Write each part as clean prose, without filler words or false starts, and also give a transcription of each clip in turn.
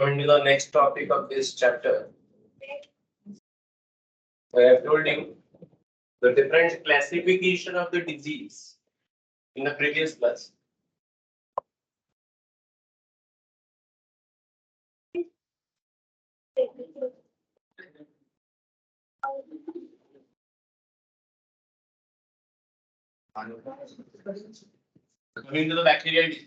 Coming to the next topic of this chapter, I have told you the different classification of the disease in the previous class. Coming to the bacterial disease.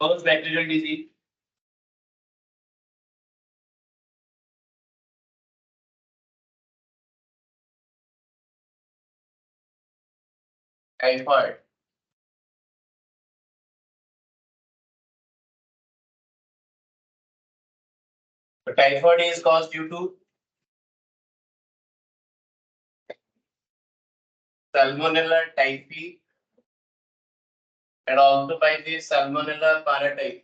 First bacterial disease. Typhoid. The typhoid is caused due to Salmonella typhi and also by the Salmonella paratyphi.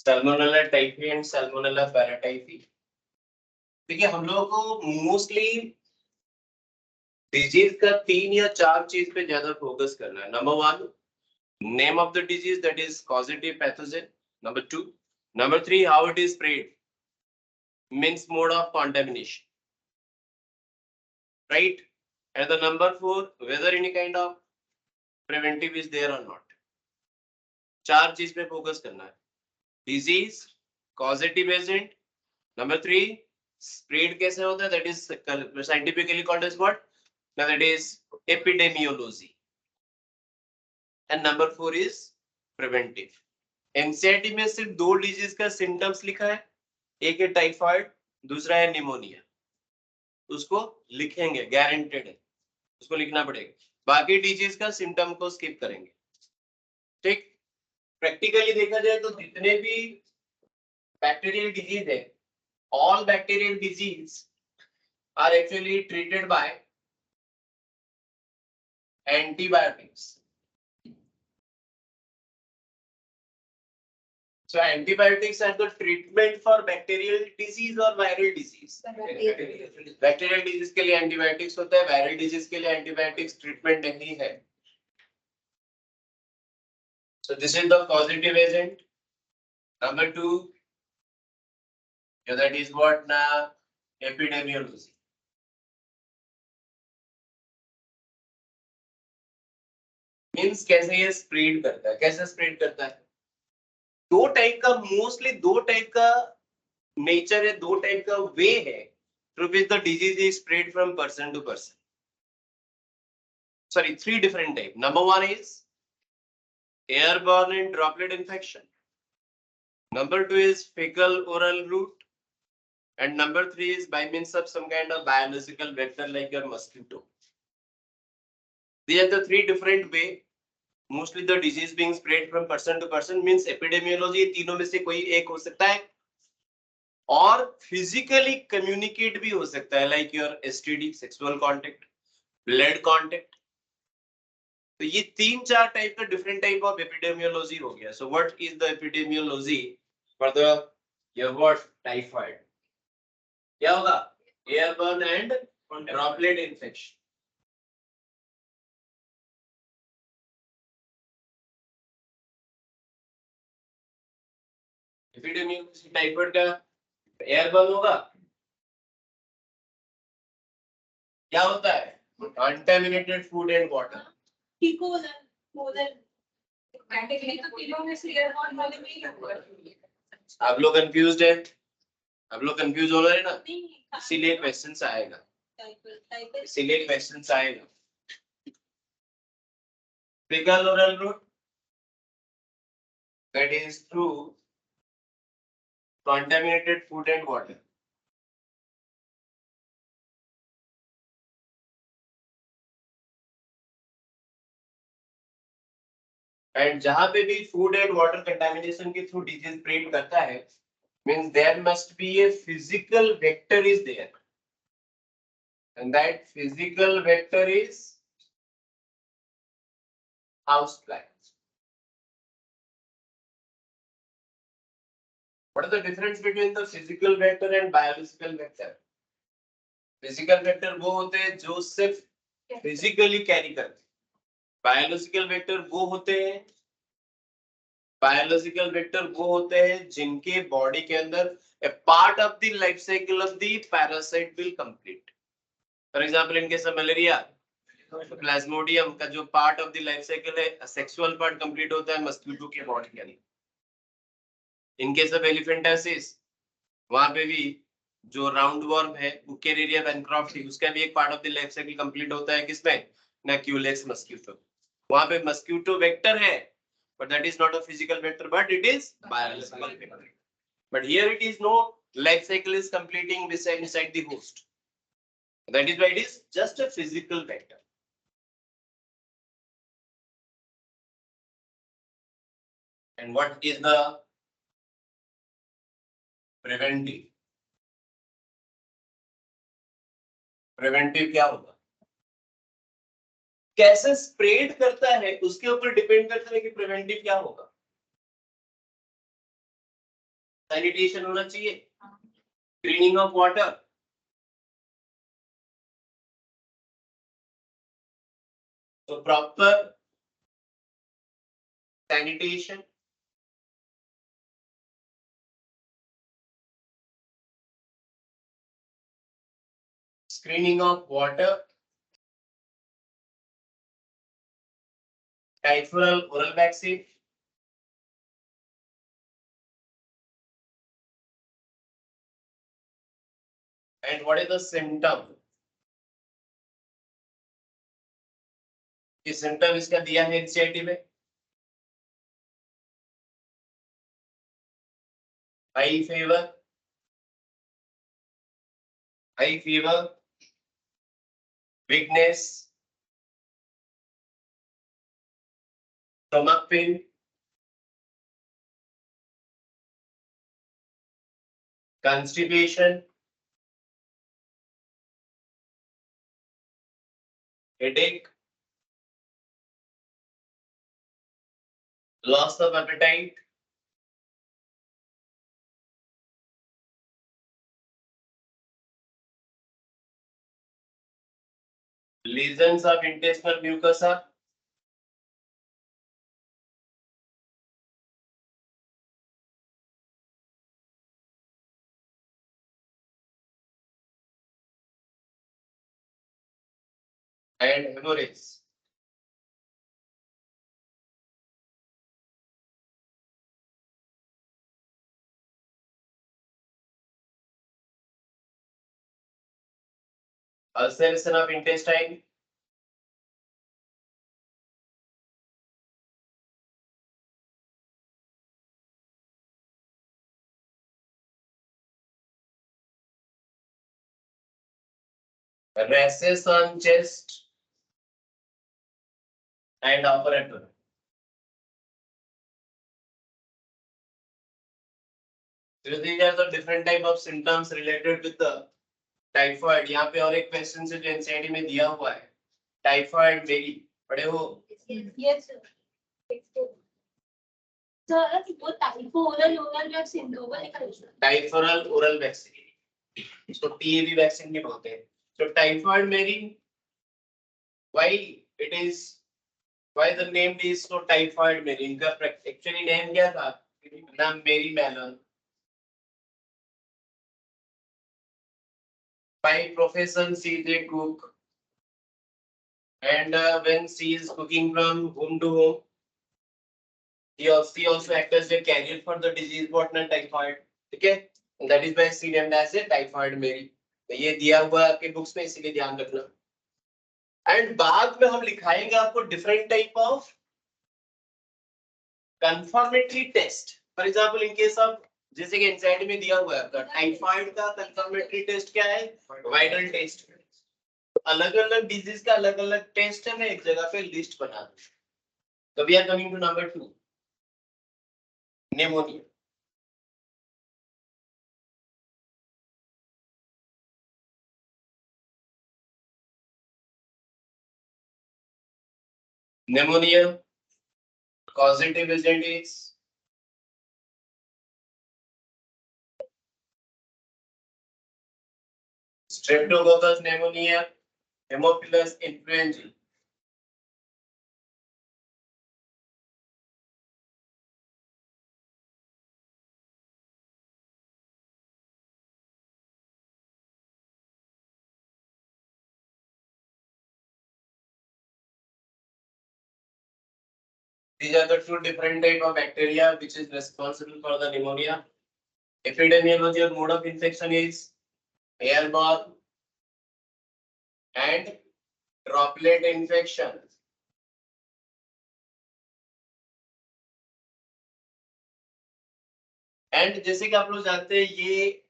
Salmonella typhi and Salmonella paratyphi. देखिए हम लोगों को mostly disease का 3 या 4 चीज पे ज्यादा focus करना है. Number 1, name of the disease, that is causative pathogen. Number 2, number 3, how it is spread, means mode of contamination, right? And the number 4, whether any kind of preventive is there or not. 4 चीज पे focus करना है. Disease, causative agent, number 3, spread कैसे होता है, that is scientifically called as what? Now that is epidemiology. And number 4 is preventive. NCERT में सिर्फ 2 disease का सिम्टम्स लिखा है, एक है टाइफाइड, दूसरा है निमोनिया. उसको लिखेंगे, गारंटेड है, उसको लिखना पड़ेगा. बाकी डिजीज का सिम्टम को स्किप करेंगे. ठीक. प्रैक्टिकली देखा जाए तो जितने भी बैक्टीरियल डिजीज है, all bacterial disease are actually treated by antibiotics. So antibiotics are the treatment for bacterial disease or viral disease. Bacterial disease के लिए antibiotics होता है, viral disease के लिए antibiotics treatment नहीं है. So this is the causative agent. Number 2, that is what na epidemiology. Means कैसे ये spread करता है, कैसे spread करता है. 2 टाइप का, मोस्टली 2 टाइप का नेचर है, 2 टाइप का वे है through which the disease is spread from person to person. Sorry, 3 different types. Number 1 is airborne and droplet infection. Number 2 is fecal oral route. And number 3 is by means of some kind of biological vector like your mosquito. These are the 3 different ways. Mostly the disease being spread from person to person, means epidemiology तीनों में से कोई एक हो सकता है, और physically communicate भी हो सकता है, like your STD, sexual contact, blood contact. तो ये 3-4 टाइप का different type of epidemiology हो गया. So what is the epidemiology for the your what typhoid? क्या होगा? Airborne and droplet infection. Epidemiology typhoid का एयरबोर्न होगा. क्या होता है? Contaminated food and water. आप लोग कंफ्यूज्ड है, आप लोग कंफ्यूज हो रहे हैं ना, इसीलिए क्वेश्चंस आएगा, इसीलिए क्वेश्चंस आएगा. fecal oral route, that is through contaminated food and water. And जहां पे भी food and water contamination के through disease spread करता है, means there must be a physical vector is there, and that physical vector is house plants. What is the difference between the physical vector and biological vector? Physical vector वो होते हैं जो सिर्फ physically carry करते हैं. Biological vector वो होते हैं जिनके बॉडी के अंदर a part of the life cycle of the parasite will complete. For example, in case of malaria, Plasmodium का जो part of the life cycle है सेक्सुअल पार्ट कंप्लीट होता है मस्किटो के बॉडी के अंदर. इन केस ऑफ एलिफेंटासिस वहां पे भी जो राउंड वर्म है बुकेरिया बैनक्रॉफ्टी उसका भी एक part of the life cycle complete होता है किसमें नैक्यूलेक्स मस्किटो. वहां पे मस्किटो वेक्टर है but that is not a physical vector but it is biological vector. But here it is no life cycle is completing inside the host. That is why it is just a physical vector. And what is the preventive? Preventive क्या होगा? कैसे spread करता है उसके ऊपर depend करता है कि प्रिवेंटिव क्या होगा. सैनिटेशन होना चाहिए, क्लीनिंग ऑफ वाटर, तो proper sanitation, screening of water, typhoid oral vaccine, and what is the symptom? ये सिम्टम इसका दिया है एनसीईआरटी में. High fever, weakness, stomach pain, constipation, headache, loss of appetite, lesions of intestinal mucosa, and hemorrhage. Ulceration of intestine, rashes on chest and upper abdomen. So these are the different type of symptoms related with the typhoid. यहाँ पे और एक question से जो NCERT में दिया हुआ है टाइफाइड मेरी पढ़े हो? Yes, sir. Sir, वो टाइफोरल ओरल वैक्सीन दो वाले का टाइफोरल ओरल वैक्सीन, इसको टीएवी वैक्सीन भी बोलते हैं. तो टाइफाइड मेरी, why it is, why the name is so typhoid मेरी. इनका एक्चुअली नेम क्या था? नाम मेरी melon. By profession, she is a cook, and when she is cooking from home to home, she also acts as a carrier for the disease partner typhoid. ठीक है? That is why she named as a typhoid Mary. तो ये दिया हुआ आपके books में, इसीलिए ध्यान रखना. एंड बाद में हम लिखाएंगे आपको different type of confirmatory test. For example in case of, जैसे कि एनसीईआरटी में दिया हुआ है आपका टाइफाइड का कंफर्मेटरी टेस्ट क्या है? Viral test. अलग अलग डिजीज का अलग अलग टेस्ट है, मैं एक जगह पे लिस्ट बना दूं. तो we are coming to number 2, pneumonia. Pneumonia Causative agent is Streptococcus pneumonia, Haemophilus influenzae. These are the two different type of bacteria which is responsible for the pneumonia. Epidemiology or mode of infection is airborne and droplet infection. And जैसे कि आप लोग जानते हैं ये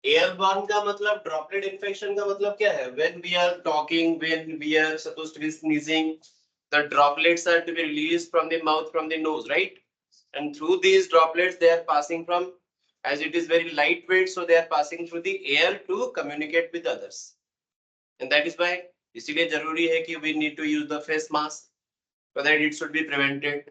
airborne का मतलब droplet infection का मतलब क्या है? When we are talking, when we are supposed to be sneezing, the droplets are to be released from the mouth, from the nose, right? And through these droplets they are passing from, as it is very lightweight, so they are passing through the air to communicate with others. And that is why इसलिए जरूरी है कि we need to use the face mask so that it should be prevented.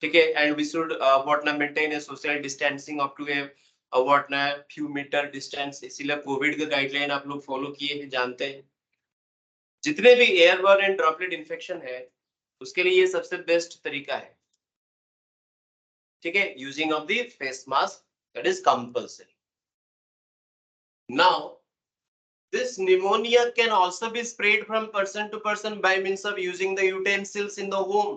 ठीक है, and we should what ना maintain a social distancing up to a what ना few meter distance. इसीलिए Covid का गाइडलाइन आप लोग फॉलो किए हैं, जानते हैं. जितने भी एयरबॉर्न एंड ड्रॉपलेट इन्फेक्शन है उसके लिए ये सबसे बेस्ट तरीका है. ठीक है, using of the face mask, that is compulsory. Now this pneumonia can also be spread from person to person by means of using the utensils in the home.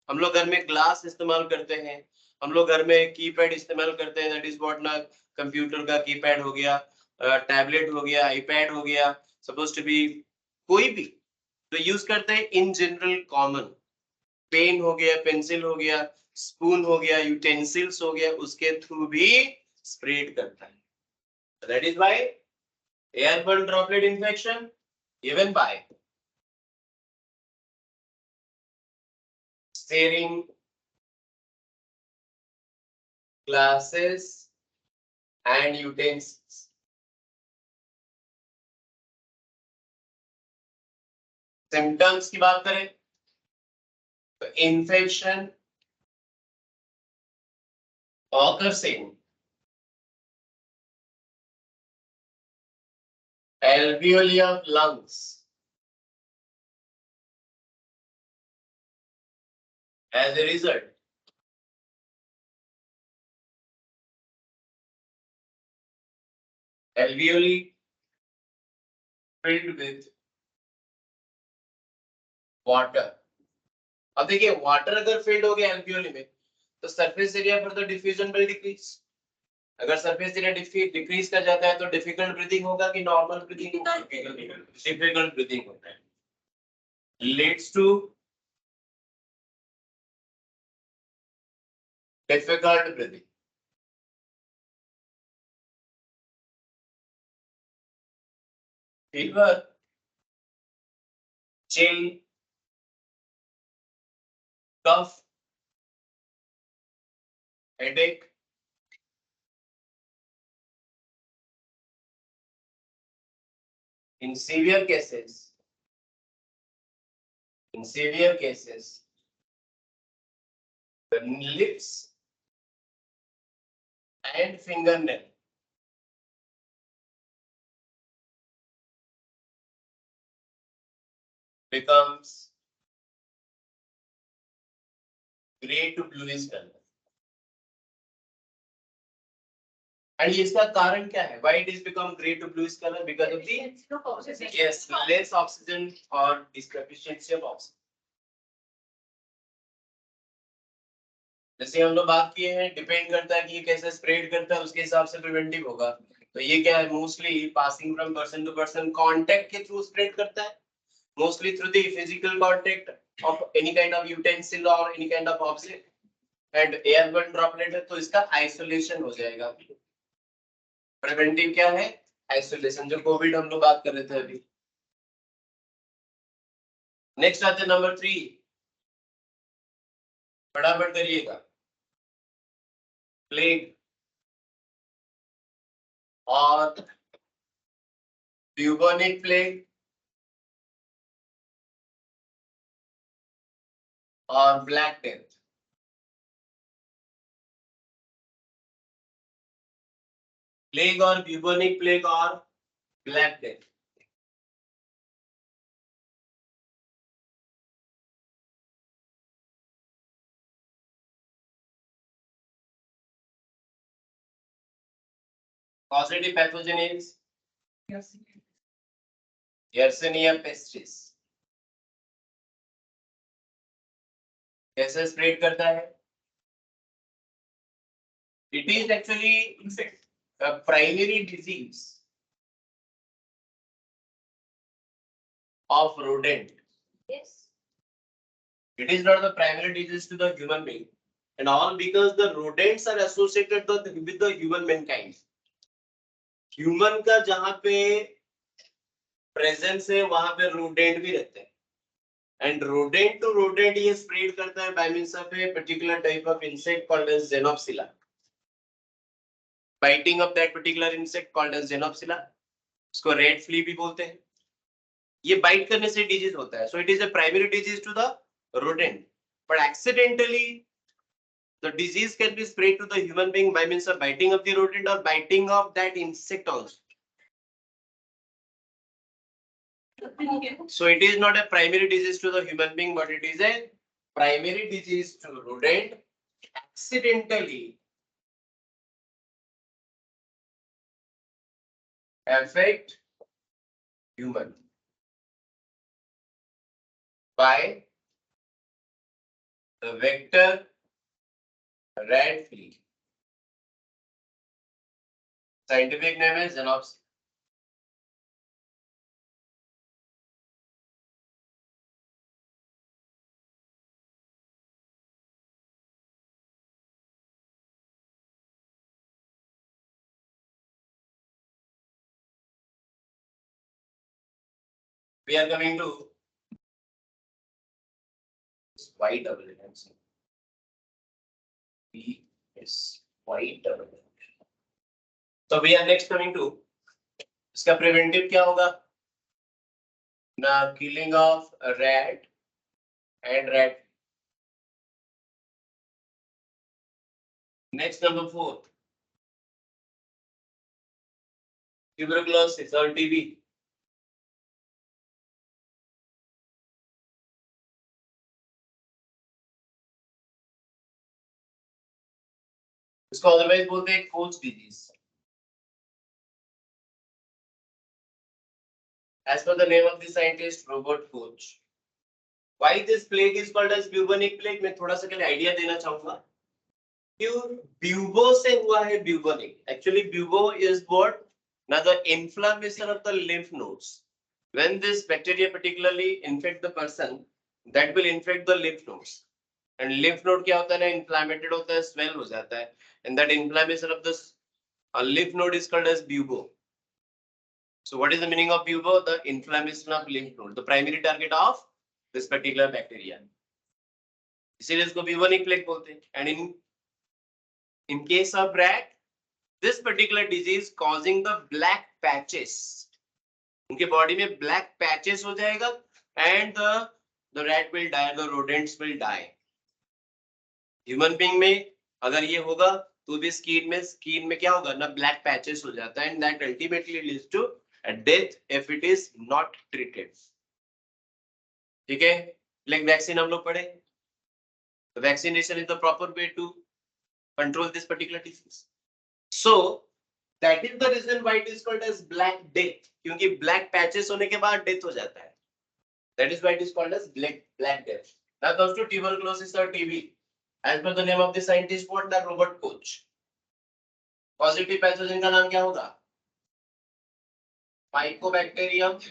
हम लोग घर में ग्लास इस्तेमाल करते हैं, हम लोग घर में कीपैड इस्तेमाल करते हैं, दैट इज व्हाट ना कंप्यूटर का कीपैड हो गया, टैबलेट हो गया, आईपैड हो गया, सपोज टू बी कोई भी तो यूज करते हैं इन जनरल कॉमन. पेन हो गया, पेंसिल हो गया, स्पून हो गया, यूटेंसिल्स हो गया, उसके थ्रू भी स्प्रेड करता है. That is why airborne droplet infection given by staring, glasses and utensils. Symptoms की बात करें तो infection occurs in alveoli of lungs. As a result, alveoli filled with water. अब देखिए वाटर अगर फिल्ड हो गया एल्वियोली में तो surface area for the diffusion will decrease. अगर सरफेस एरिया डिक्रीज कर जाता है तो डिफिकल्ट ब्रीथिंग होगा कि नॉर्मल ब्रीथिंग होगा? डिफिकल्ट ब्रीथिंग होता है. Leads to difficult breathing. fever, chill, cough, headache, in severe cases, the lips and fingernail becomes grey to bluish color. And इसका कारण क्या है? Why it is become grey to bluish color? Because of the yes, less oxygen or deficiency of oxygen. जैसे हम लोग बात किए हैं, डिपेंड करता है कि ये कैसे स्प्रेड करता है, उसके हिसाब से प्रिवेंटिव होगा. तो ये क्या है? Mostly passing from person to person, contact के थ्रू स्प्रेड करता है, mostly through the physical contact of any kind of utensil और any kind of object. And airborne droplet है तो इसका आइसोलेशन हो जाएगा. प्रिवेंटिव क्या है? आइसोलेशन, जो कोविड हम लोग बात कर रहे थे अभी. नेक्स्ट आते हैं नंबर 3, फटाफट करिएगा. प्लेग और bubonic plague, और ब्लैक डेथ। प्लेग और ब्यूबोनिक प्लेग और black death. Causative pathogen is Yersinia pestis। कैसे स्प्रेड करता है? It is actually a primary disease of rodent. Yes. It is not the primary disease to the human being, and all because the rodents are associated with the human mankind. Human का जहाँ पे presence है वहाँ पे rodent भी रहते हैं, and rodent to rodent ये spread करता है by means of a particular type of insect called as Xenopsilla. Biting of that particular insect called as Xenopsilla, उसको red flea भी बोलते हैं। ये बाइट करने से डिजीज होता है, so it is a primary disease to the rodent, but accidentally the disease can be spread to the human being by means of biting of the rodent or biting of that insect also. So it is not a primary disease to the human being, but it is a primary disease to rodent accidentally affect human by the vector rat flea. Scientific name is Xenopsilla. We are coming to white double helix. P is white double helix. So we are next coming to इसका preventive क्या होगा? ना killing of a rat and rat. Next number 4. Tuberculosis or TB. इसको otherwise बोलते हैं Koch disease. As per the name of the scientist Robert Koch. Why this plague is called as bubonic plague? मैं थोड़ा सा के लिए idea देना चाहूंगा। क्यों ब्यूबो से हुआ है bubonic? Actually, bubo is what? Now the inflammation of the lymph nodes. When this bacteria particularly infect the person, that will infect the lymph nodes. And lymph node क्या होता है ना? Inflamed होता है, swell हो जाता है. And that inflammation of this lymph node is called as bubo. So what is the meaning of bubo? The inflammation of lymph node, the primary target of this particular bacteria. इसीलिए इसको bubonic plague बोलते हैं. And in case of rat, this particular disease causing the black patches. उनके body में black patches हो जाएगा, and the rat will die, the rodents will die. Human being में अगर ये होगा तो भी skin में क्या होगा ना black patches हो जाता है, and that ultimately leads to a death if it is not treated. ठीक है, like vaccine हम लोग पढ़े. The vaccination is the proper way to control this particular disease. So that is the reason why it is called as black death, क्योंकि black patches होने के बाद death हो जाता है. That is why it is called as black death. Now comes to tuberculosis or TB. As per the name of the scientist, what? The Robert Koch. Positive pathogen का नाम क्या होगा? Mycobacterium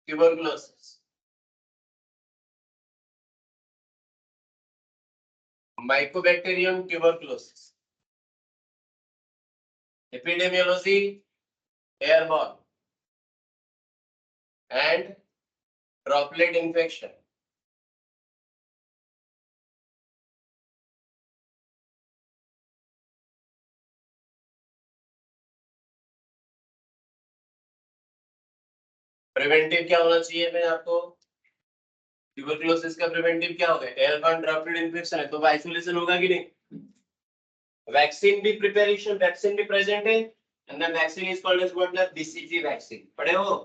tuberculosis. Mycobacterium tuberculosis. Epidemiology, airborne and droplet infection. Preventive क्या होना चाहिए मैं आपको? Tuberculosis का प्रिवेंटिव क्या होगा? एयरबॉर्न ड्रॉपलेट इन्फेक्शन है, तो आइसोलेशन होगा कि नहीं? वैक्सीन भी प्रिपरेशन, वैक्सीन भी प्रेजेंट है, and the vaccine is called as what? The BCG vaccine. पढ़े हो?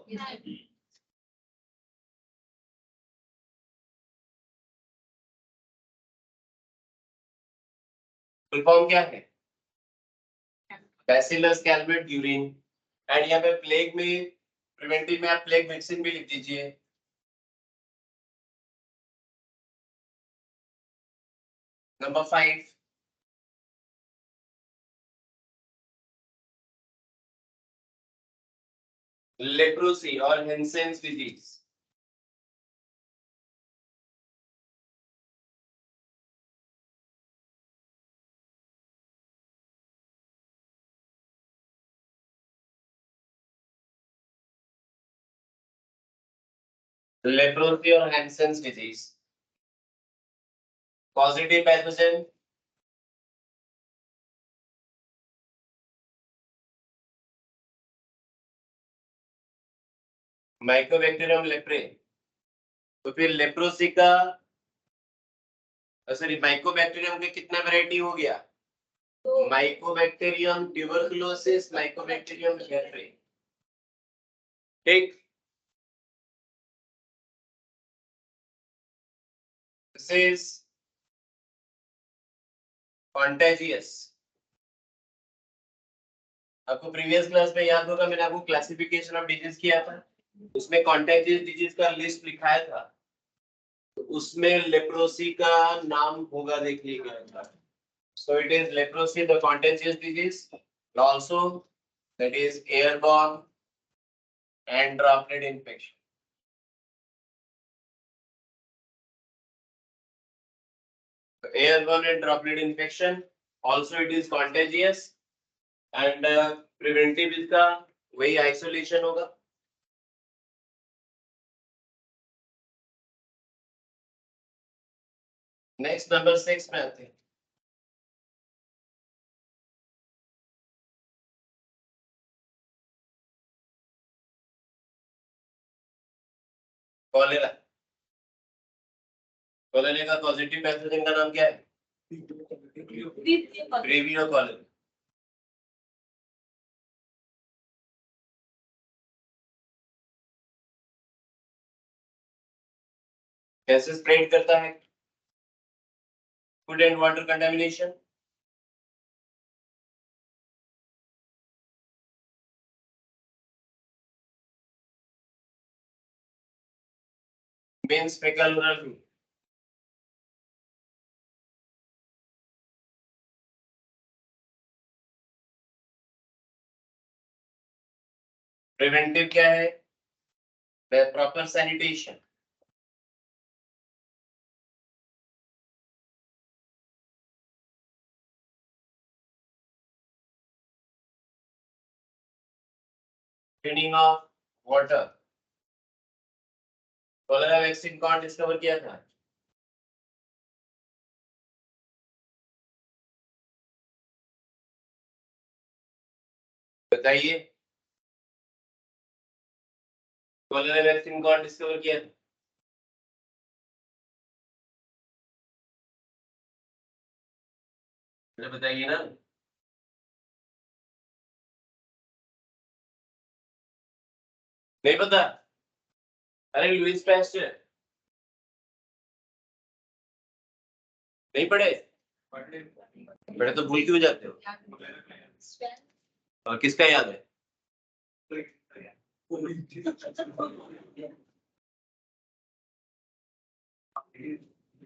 फुल फॉर्म क्या है? Bacillus Calmette-urine. एंड यहाँ पे प्लेग में प्रिवेंटिव में आप प्लेग वैक्सीन भी लिख दीजिए. नंबर 5, लेप्रोसी और हेंसेन्स डिजीज. लेप्रोसी और Hansen's disease. Positive pathogen. Mycobacterium leprae. तो फिर लेप्रोसी का, सॉरी, माइकोबैक्टीरियम के कितना वैरायटी हो गया? Mycobacterium tuberculosis, mycobacterium leprae. ठीक. This is contagious. आपको प्रीवियस क्लास में याद होगा, मैंने आपको क्लासिफिकेशन ऑफ डिजीज किया था, उसमें contagious डिजीज का लिस्ट लिखाया था, तो उसमें लेप्रोसी का नाम होगा, देखिएगा. So it is leprosy, the contagious disease, also that is airborne and droplet infection. Airborne and droplet infection, also it is contagious, and preventive इसका वही isolation होगा. Next number 6 में आते हैं. कॉलेरा. कॉलेरा का पॉजिटिव पैथोजन का नाम क्या है? ब्रेवियो कॉलेरा. कैसे स्प्रेड करता है? Food and water contamination. Means faecal oral route. Preventive क्या है? Proper sanitation. Cleaning of water. Cholera vaccine कौन डिस्कवर किया था? बताइए. कॉलेरा वैक्सीन कौन डिस्कवर किया था? मुझे बताइए ना. नहीं पता? अरे लुईस पैस्चर. नहीं पढ़े? पढ़े तो भूल क्यों जाते हो? और किसका याद है?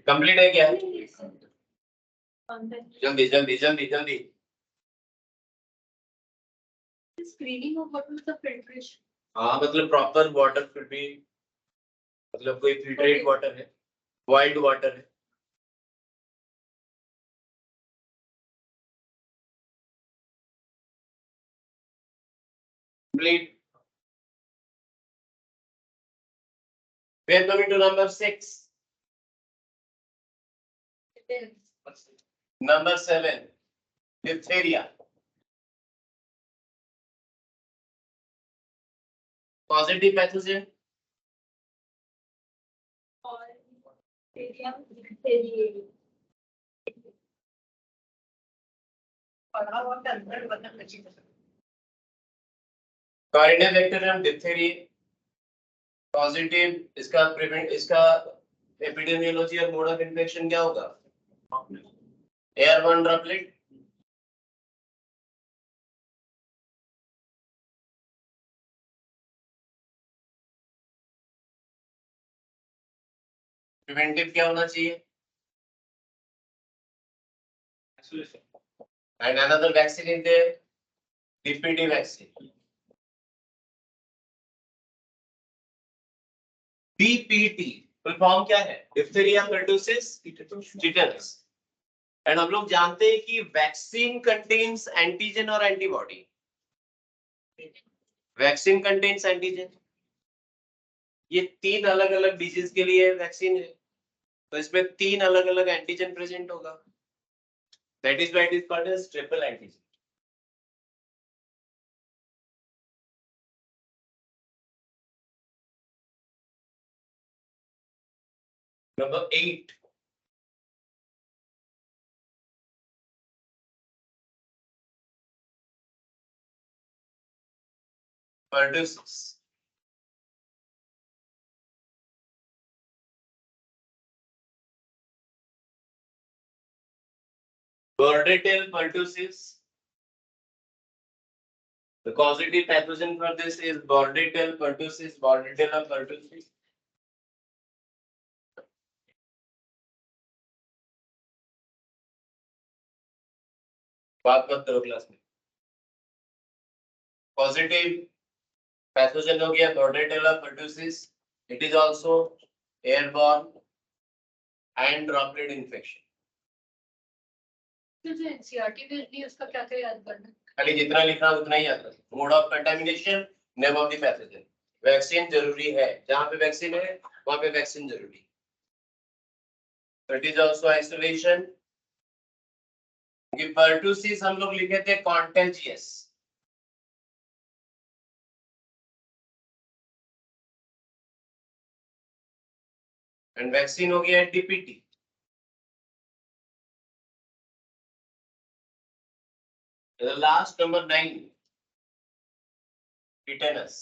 कंप्लीट है क्या? जल्दी जल्दी जल्दी जल्दी. स्क्रीनिंग ऑफ वाटर मतलब फिल्ट्रेशन. हाँ, मतलब प्रॉपर वाटर फिर भी, मतलब कोई फिल्ट्रेट वाटर है, बॉइल्ड वाटर है. Complete. We are coming to number 6. Number 7, diphtheria. Positive pathogen. Corynebacterium diphtheriae positive, इसका प्रिवेंट, इसका एपिडेमियोलॉजी और मोड ऑफ इन्फेक्शन क्या होगा? Airborne droplet. प्रिवेंटिव क्या होना चाहिए? And another vaccine is there, DPT vaccine. DPT full form क्या है? Diphtheria, pertussis, tetanus. एंड हम लोग जानते हैं कि वैक्सीन कंटेन्स एंटीजन और एंटीबॉडी। वैक्सीन कंटेन्स एंटीजन, ये तीन अलग अलग डिजीज के लिए वैक्सीन है, तो इसमें तीन अलग अलग एंटीजन प्रेजेंट होगा। That is why it is called as triple antigen. Number 8, pertussis. Bordetella pertussis. The causative pathogen for this is Bordetella pertussis. Bordetella pertussis. बात मत करो क्लास में। पॉजिटिव पैथोजन हो गया Bordetella pertussis. It is also airborne and droplet infection. जो NCERT भेज दी उसका क्या क्या याद करना? खाली जितना लिखा उतना ही याद रखो। Mode of contamination, name of the pathogen. Vaccine जरूरी है, जहां पे वैक्सीन है वहां पे वैक्सीन जरूरी है। It is also isolation. Pertussis हम लोग लिखे थे कॉन्टेजियस, एंड वैक्सीन हो गया DPT. Last number 9, tetanus.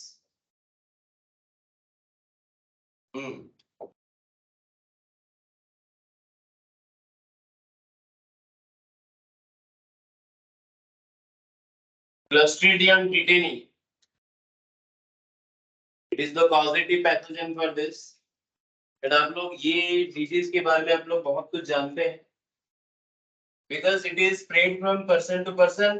Clostridium tetani. It is the causative pathogen for this. And आप लोग ये डिजीज के बारे में आप लोग बहुत कुछ जानते हैं, because it is spread from person to person.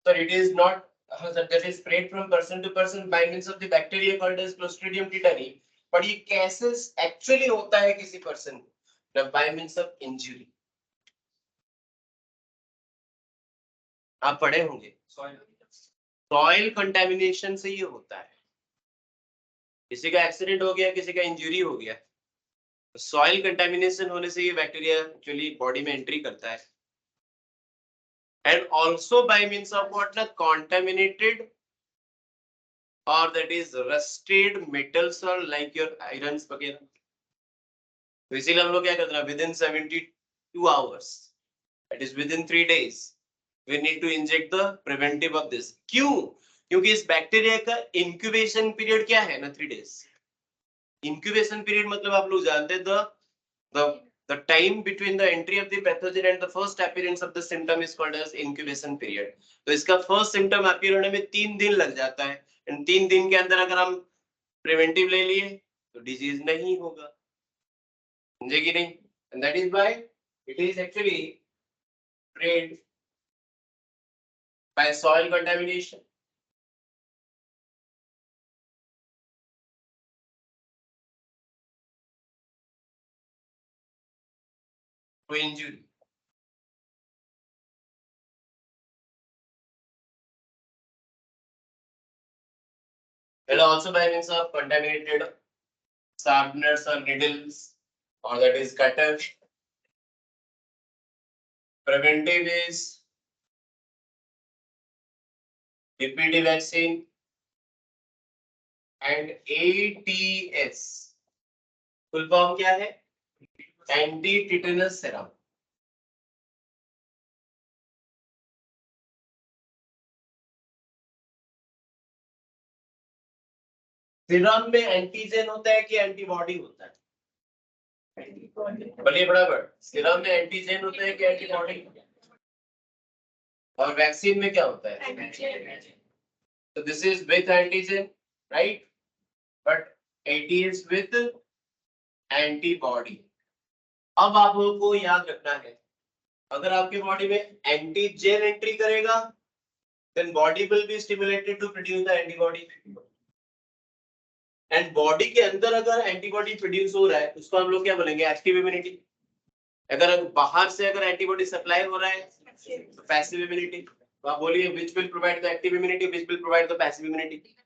So it is not that is spread from person to person by means of the bacteria called as Clostridium tetani. But ये कैसे actually होता है किसी person को? By means of injury. आप पढ़े होंगे soil contamination से ये होता है। किसी का एक्सीडेंट हो गया, किसी का इंजरी हो गया, सॉइल कंटेमिनेशन होने से ये बैक्टीरिया एक्चुअली बॉडी में एंट्री करता है। And also by means of what ना, contaminated or that is rusted metals or like your irons वगैरह। तो इसीलिए हम लोग क्या करते हैं, within 72 hours, that is within 3 days, we need to inject the preventive of this. क्यों? क्योंकि इस बैक्टीरिया का इंक्यूबेशन पीरियड क्या है ना, 3 days। इंक्यूबेशन पीरियड मतलब आप लोग जानते हैं, the time between the entry of the pathogen and the first appearance of the symptom is called as incubation period. तो इसका फर्स्ट सिम्टम अपीयर होने में 3 दिन लग जाता है, एंड 3 दिन के अंदर अगर हम प्रिवेंटिव ले लिए तो डिजीज नहीं होगा, समझे कि नहीं? And that is why it is actually spread by soil contamination. To injury. And also by means of contaminated sharpeners or needles, or that is cutter. Preventive is DPT vaccine and ATS. Full form क्या है? Anti tetanus serum. Serum में antigen होता है कि antibody होता है? बोलिए बराबर, सीरम में एंटीजन होता है कि एंटीबॉडी? और वैक्सीन में क्या होता है? तो this is with antigen, right, but eighty is with antibody. अब आप लोगों को याद रखना है, अगर आपके बॉडी में एंटीजन एंट्री करेगा, then body will be stimulated to produce the antibody, and body के अंदर अगर एंटीबॉडी प्रोड्यूस हो रहा है उसको हम लोग क्या बोलेंगे? Active immunity. अगर बाहर से अगर एंटीबॉडी सप्लाई हो रहा है तो पैसिव इम्यूनिटी। तो आप बोलिए which will provide the active immunity, which will provide the passive immunity?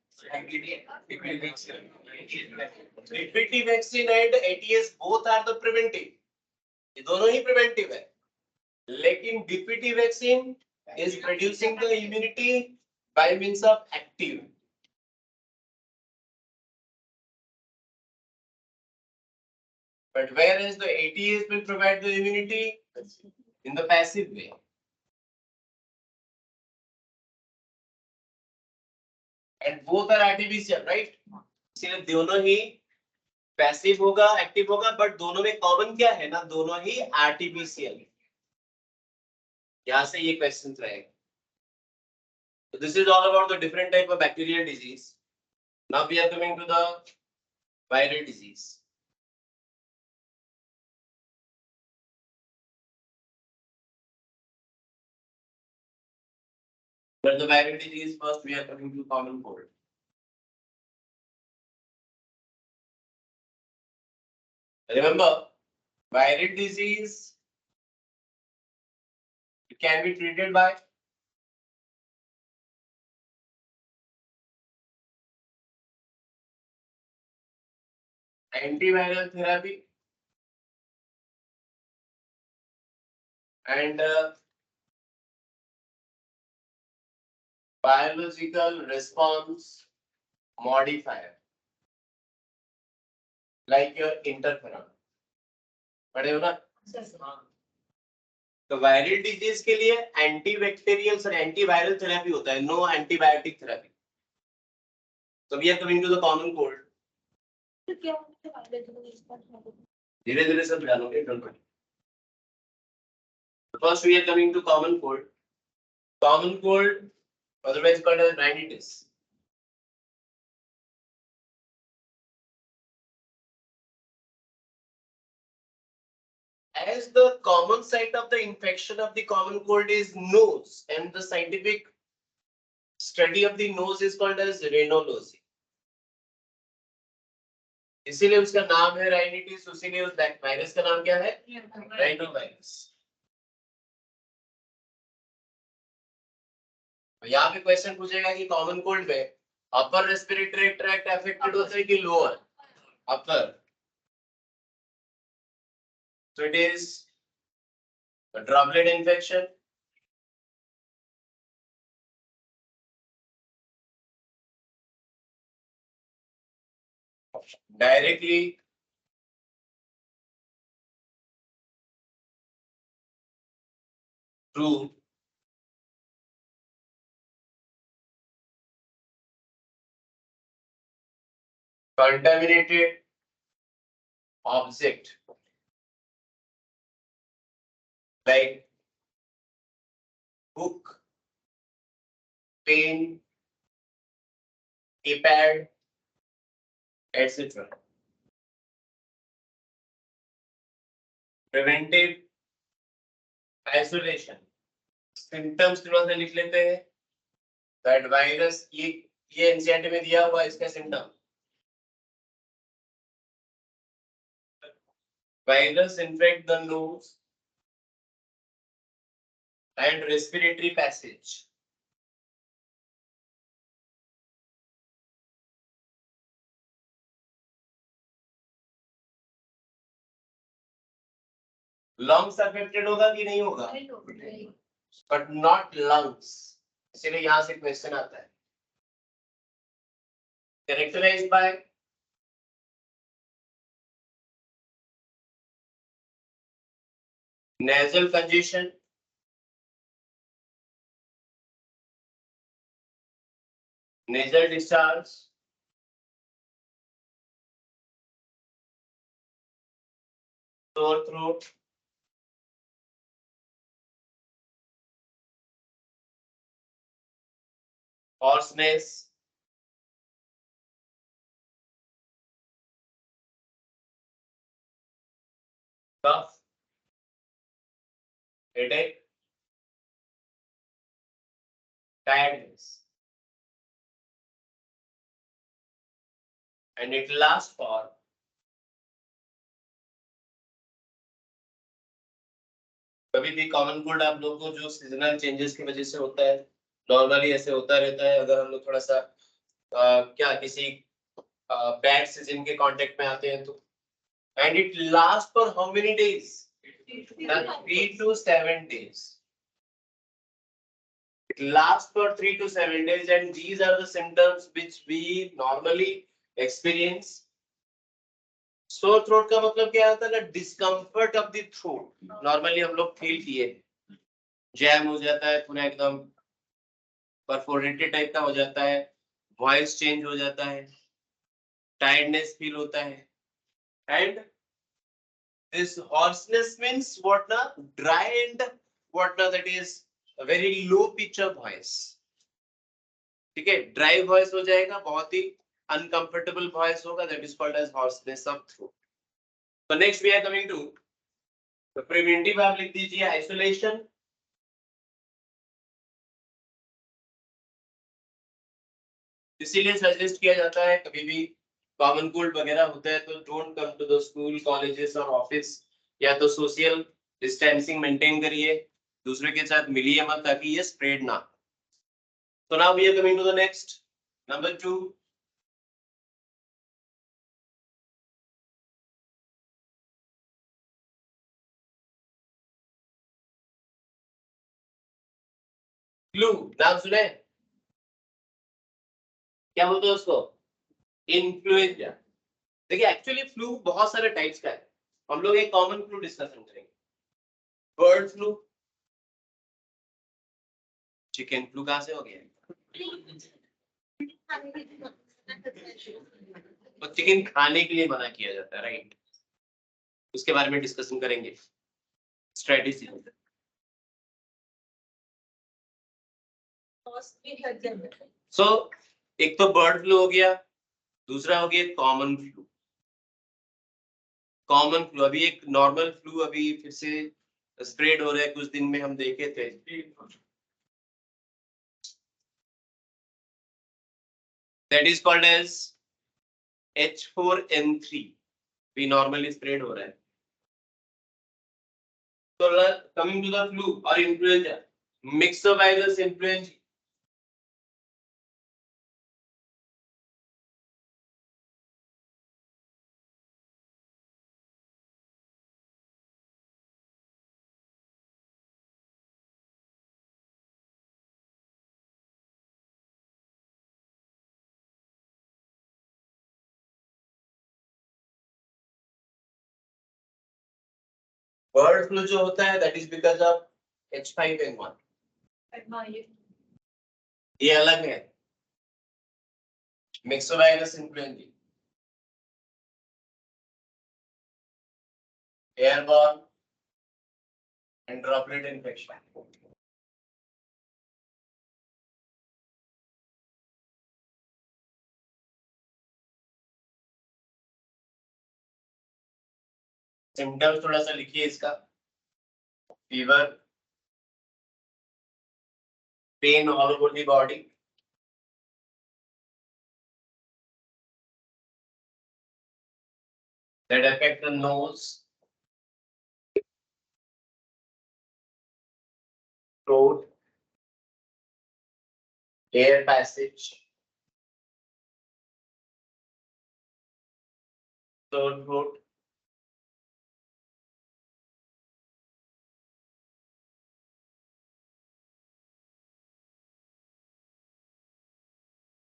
DPT vaccine and ATS both are the preventive, ये दोनों ही प्रिवेंटिव है, लेकिन DPT vaccine is producing the immunity by means of active, but whereas the ATS will provide the immunity in the passive way. And both are artificial, right? इसलिए दोनों ही passive होगा, active होगा, but दोनों में common क्या है ना? दोनों ही आर्टिफिशियल। यहाँ से ये क्वेश्चन रहेगा। So this is all about the different type of bacterial disease. Now we are coming to the viral disease. But the viral disease first we are coming to common cold. Remember, viral disease it can be treated by antiviral therapy and biological response modifier like your interferon. पढ़े हो ना? तो viral disease के लिए antibacterial और antiviral therapy होता है, no antibiotic therapy. So we are coming to the common cold. धीरे धीरे सब जानोगे, don't worry. First we are coming to common cold. Common cold, otherwise called as rhinitis. As the common site of the infection of the common cold is nose, and the scientific study of the nose is called as rhinology. इसीलिए उसका नाम है rhinitis, उसीलिए उस virus का नाम क्या है? Rhinovirus. यहाँ पे क्वेश्चन पूछेगा कि कॉमन कोल्ड में अपर रेस्पिरेटरी ट्रैक्ट अफेक्टेड होता है कि lower? Upper. So it is a droplet infection. Directly through contaminated object like book, pen, keypad, etc. Preventive isolation. Symptoms थोड़ा सा लिख लेते हैं। That virus ये एनसीईआरटी में दिया हुआ इसका symptom. Virus infect the nose and respiratory passage. Lungs affected होगा कि नहीं होगा? But not lungs. इसीलिए यहाँ से क्वेश्चन आता है। Characterized by nasal congestion, nasal discharge, sore throat, hoarseness, cough, headache, tiredness, and it lasts for कभी भी कॉमन कोल्ड आप लोगों को जो सीजनल चेंजेस की वजह से होता है, नॉर्मली ऐसे होता रहता है। अगर हम लोग थोड़ा सा क्या किसी बैड सीजन के कांटेक्ट में आते हैं तो, and it last for how many days? 3 to 7 days. It lasts for 3 to 7 days, and these are the symptoms which we normally experience. Sore throat का मतलब क्या होता है ना, discomfort of the throat. Normally हम लोग फील किए, jam हो जाता है पूरा एकदम, परफोरेटेड टाइप का हो जाता है, वॉइस चेंज हो जाता है, टायर्डनेस फील होता है, and this hoarseness means what na, dry and what na, that is a very low pitch of voice. ठीक है, ड्राई वॉइस हो जाएगा, बहुत ही अनकंफर्टेबल वॉइस होगा, that is called as hoarseness of throat. So next we are coming to the preventive. आप लिख दीजिए आइसोलेशन, इसीलिए सजेस्ट किया जाता है कभी भी कॉमन कोल्ड वगैरह होता है तो don't come to the school, colleges और ऑफिस, या तो सोशल डिस्टेंसिंग मेंटेन करिए, दूसरे के साथ मिलिए मत ताकि ये स्प्रेड ना। So now we are coming to the next, number 2. Flu, नाम सुने? क्या बोलते हैं उसको? इन्फ्लुएंजा। देखिए एक्चुअली फ्लू बहुत सारे टाइप्स का है, हम लोग एक कॉमन फ्लू डिस्कशन करेंगे। बर्ड फ्लू, चिकन फ्लू कहां से हो गया? तो चिकन खाने के लिए मना किया जाता है, राइट? उसके बारे में डिस्कशन करेंगे, स्ट्रेटेजी। सो एक तो बर्ड फ्लू हो गया, दूसरा हो गया कॉमन फ्लू। कॉमन फ्लू अभी एक नॉर्मल फ्लू अभी फिर से स्प्रेड हो रहा है, कुछ दिन में हम देखे थे, that is called as H4N3, भी नॉर्मली स्प्रेड हो रहा है। तो कमिंग टू द फ्लू और इन्फ्लुएंजा, मिक्सोवायरस इन्फ्लुएंजा, बर्ड फ्लू जो होता है that is because of H5N1, ये अलग है। Myxovirus influenza airborne and droplet infection. Symptoms थोड़ा सा लिखिए इसका, fever, pain all over the body, that affect the nose, throat, air passage, sore throat,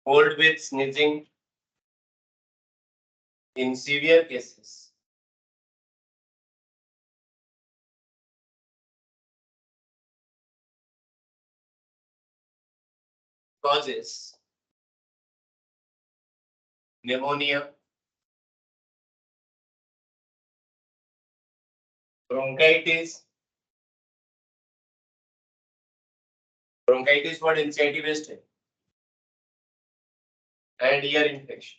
cold with sneezing in severe cases, causes pneumonia, bronchitis. Bronchitis what NCIT based है, and ear infection.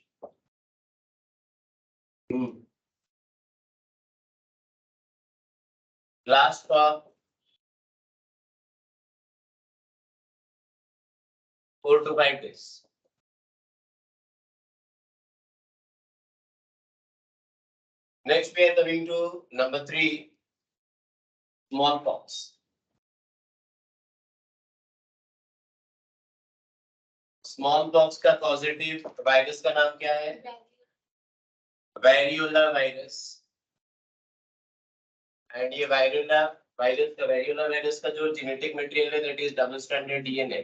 Last for 4 to 5 days. Next we are coming to number 3, smallpox. Smallpox का positive virus का नाम क्या है? Variola virus. And ये variola virus का जो genetic material है that is double stranded DNA.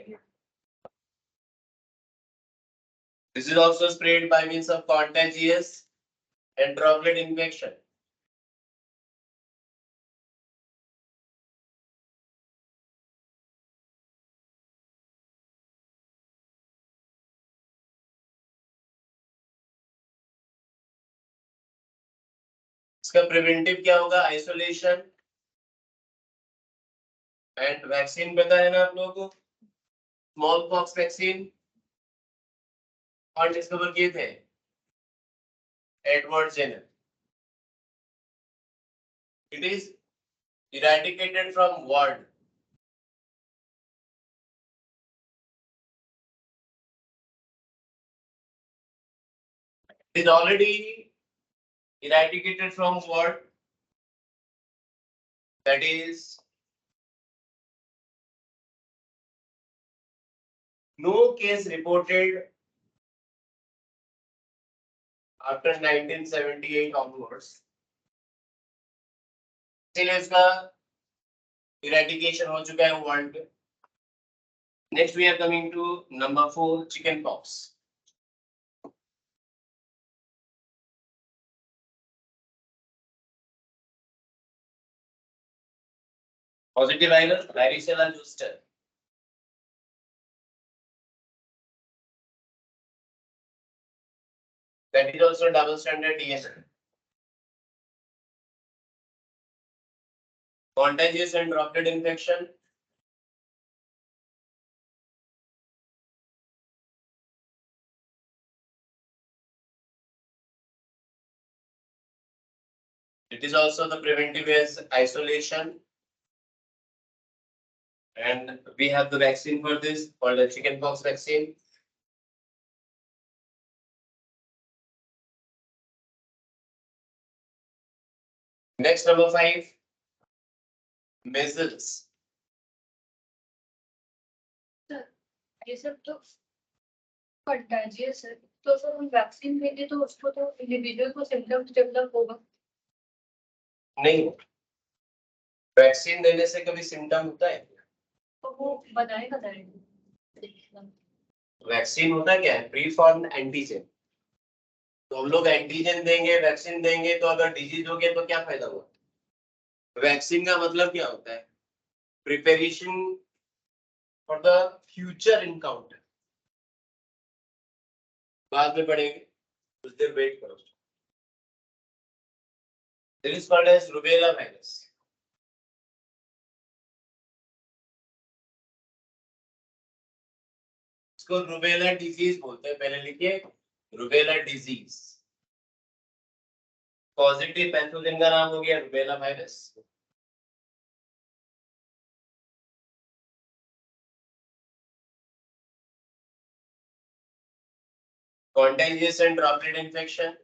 This is also spread by means of contagious and droplet infection. इसका प्रिवेंटिव क्या होगा? आइसोलेशन एंड वैक्सीन पता है ना आप लोगों को? स्मॉल पॉक्स वैक्सीन कौन डिस्कवर किए थे? Edward Jenner. It is eradicated from world. It is already eradicated from world. That is no case reported after 1978 onwards. इसलिए इसका eradication हो चुका है वर्ल्ड पे। Next we are coming to number 4, chicken pox. Positive virus, varicella zoster. That is also double stranded DNA. Contagious and droplet infection. It is also the preventive as isolation. And we have the vaccine for this, called the chickenpox vaccine. Next, number 5, measles. ये सब तो contagious है, तो sir हम vaccine देंगे तो उसको तो इंडिविजुअल को सिम्टम्स डेवलप होगा। नहीं, वैक्सीन देने से कभी सिम्टम होता है? तो वो बताएगा वैक्सीन होता क्या है? Pre formed antigen. तो हम लोग एंटीजन देंगे, वैक्सीन देंगे, तो अगर डिजीज हो गया तो क्या फायदा हुआ? वैक्सीन का मतलब क्या होता है? Preparation for the future encounter. बाद में पढ़ेंगे, कुछ देर वेट करो। It is called as rubella virus. इसको रूबेला डिजीज बोलते हैं। पहले लिखिए रूबेला डिजीज। पॉजिटिव पैथोजन का नाम हो गया rubella virus. Contagious and droplet infection.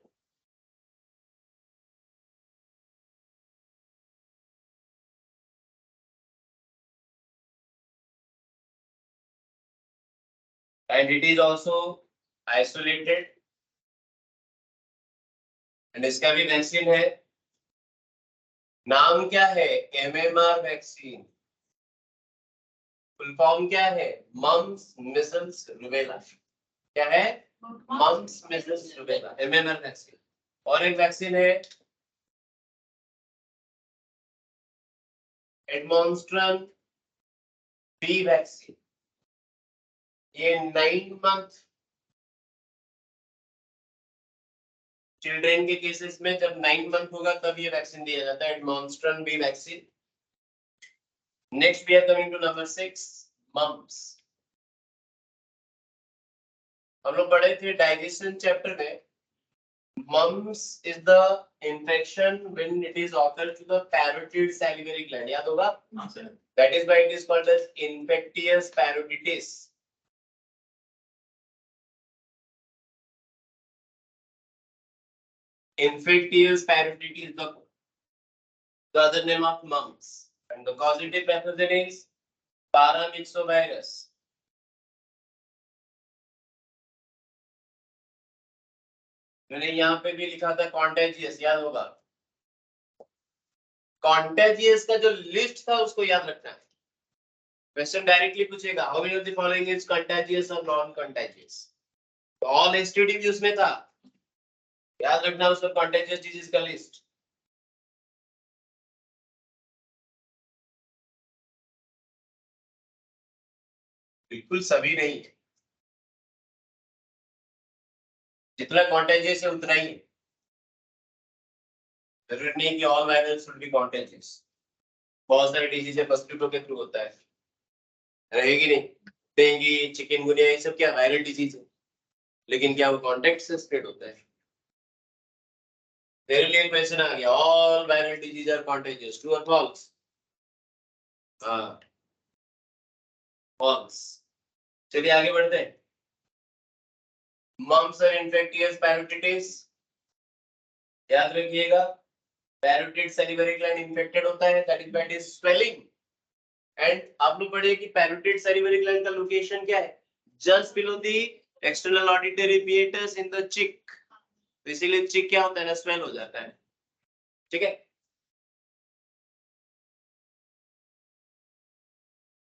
And it is also isolated. And इसका भी वैक्सीन है। नाम क्या है? MMR vaccine. फुल फॉर्म क्या है? Mumps measles rubella. क्या है? Mumps measles rubella, MMR vaccine. और एक वैक्सीन है एडमॉन्स्ट्रम बी वैक्सीन। ये 9 मंथ चिल्ड्रेन के केसेस में जब 9 मंथ होगा तब ये वैक्सीन दिया जाता है, Edmonston B vaccine. Next we are coming to number 6, mumps. हम लोग पढ़े थे डाइजेशन चैप्टर में, mumps is the infection when it is occurred to the parotid salivary gland, याद होगा? That is why it is called as infectious parotitis. Infectious parotitis, the other name of mumps, and the causative pathogen is paramyxovirus. मैंने यहाँ पे भी लिखा था contagious, याद होगा? कॉन्टेजियस का जो लिस्ट था उसको याद रखना है। क्वेश्चन डायरेक्टली पूछेगा, how many of the following is contagious और नॉन कंटेजियस? तो ऑल एसटीडी भी उसमें था, याद रखना उसका कंटेजियस डिजीज का लिस्ट। बिल्कुल सभी नहीं है, जितना कंटेजियस है उतना ही है। जरूरी नहीं कि all virus should be contagious. बहुत सारे डिजीज है मस्किटो के थ्रू होता है, रहेगी नहीं? डेंगू, चिकनगुनिया, ये सब क्या वायरल डिजीज है, लेकिन क्या वो कांटेक्ट से स्प्रेड होता है? तेरे लिए क्वेश्चन आ गया, all viral disease are contagious, true और फॉल्स? हाँ, फॉल्स। चलिए आगे बढ़ते हैं। मम्स और इन्फेक्टियस पैरोटिटिस, याद रखिएगा, पैरोटिड सैलिवरी ग्लैंड इन्फेक्टेड होता है, that is why it is swelling. And आप लोग पढ़े कि पैरोटिड सैलिवरी ग्लैंड का लोकेशन क्या है? Just below the external auditory hiatus in the cheek. इसीलिए चिक क्या होता है ना, स्वेल हो जाता है। ठीक है,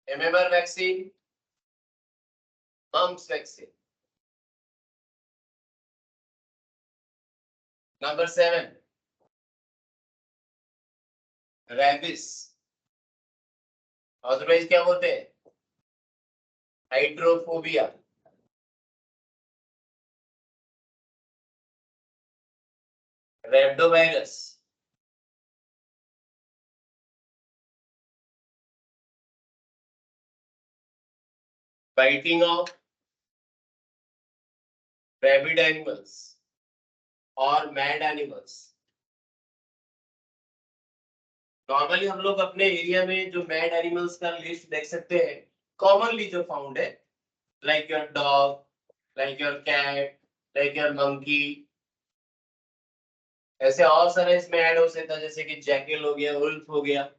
MMR vaccine, mumps vaccine. Number 7, rabies, otherwise क्या बोलते हैं? Hydrophobia. Rhabdovirus, biting of rabid animals और मैड एनिमल्स। नॉर्मली हम लोग अपने एरिया में जो मैड एनिमल्स का लिस्ट देख सकते हैं, कॉमनली जो फाउंड है, like your dog, like your cat, like your monkey, ऐसे और सारे इसमें ऐड हो सकता है, जैसे कि जैकल हो गया, वुल्फ हो गया।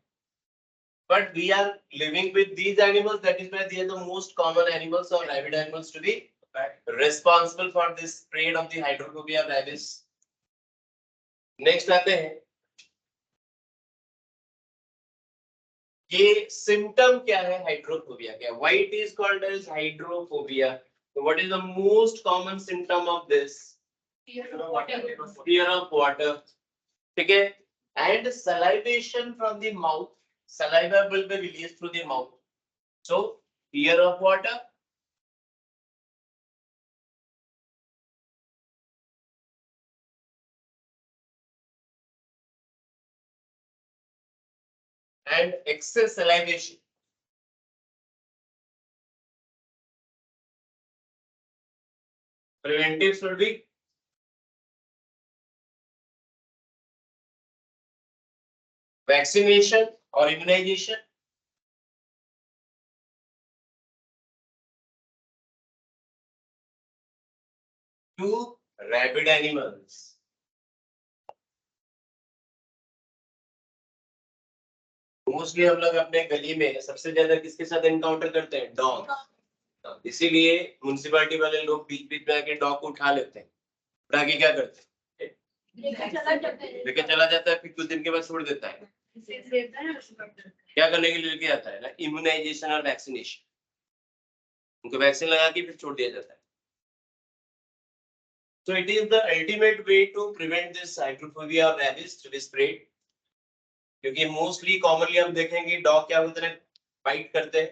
But we are living with these animals, that is why they are the most common animals or rabid animals to be responsible for this spread of the hydrophobia rabies. Next आते हैं, ये symptom क्या है hydrophobia का? Why it is called as hydrophobia? So what is the most common symptom of this? Fear of water. Fear of water. ठीक है, and salivation from the mouth. Saliva will be released through the mouth. So fear of water. And excess salivation. Preventive should be vaccination or immunization. To rabid animals. Mostly हम लोग अपने गली में सबसे ज्यादा किसके साथ एनकाउंटर करते हैं? डॉग। इसीलिए म्युनिसिपैलिटी वाले लोग बीच बीच में आके डॉग को उठा लेते हैं, उठा के क्या करते हैं? लेके चला जाता है, फिर कुछ दिन के बाद छोड़ देता है। क्या करने के लिए लेके आता है ना? इम्यूनाइजेशन और वैक्सीनेशन। उनको वैक्सीन लगा के फिर छोड़ दिया जाता है। So it is the ultimate way to prevent this hydrophobia or rabies to be spread. क्योंकि मोस्टली कॉमनली हम देखेंगे डॉग क्या होते हैं, बाइट करते हैं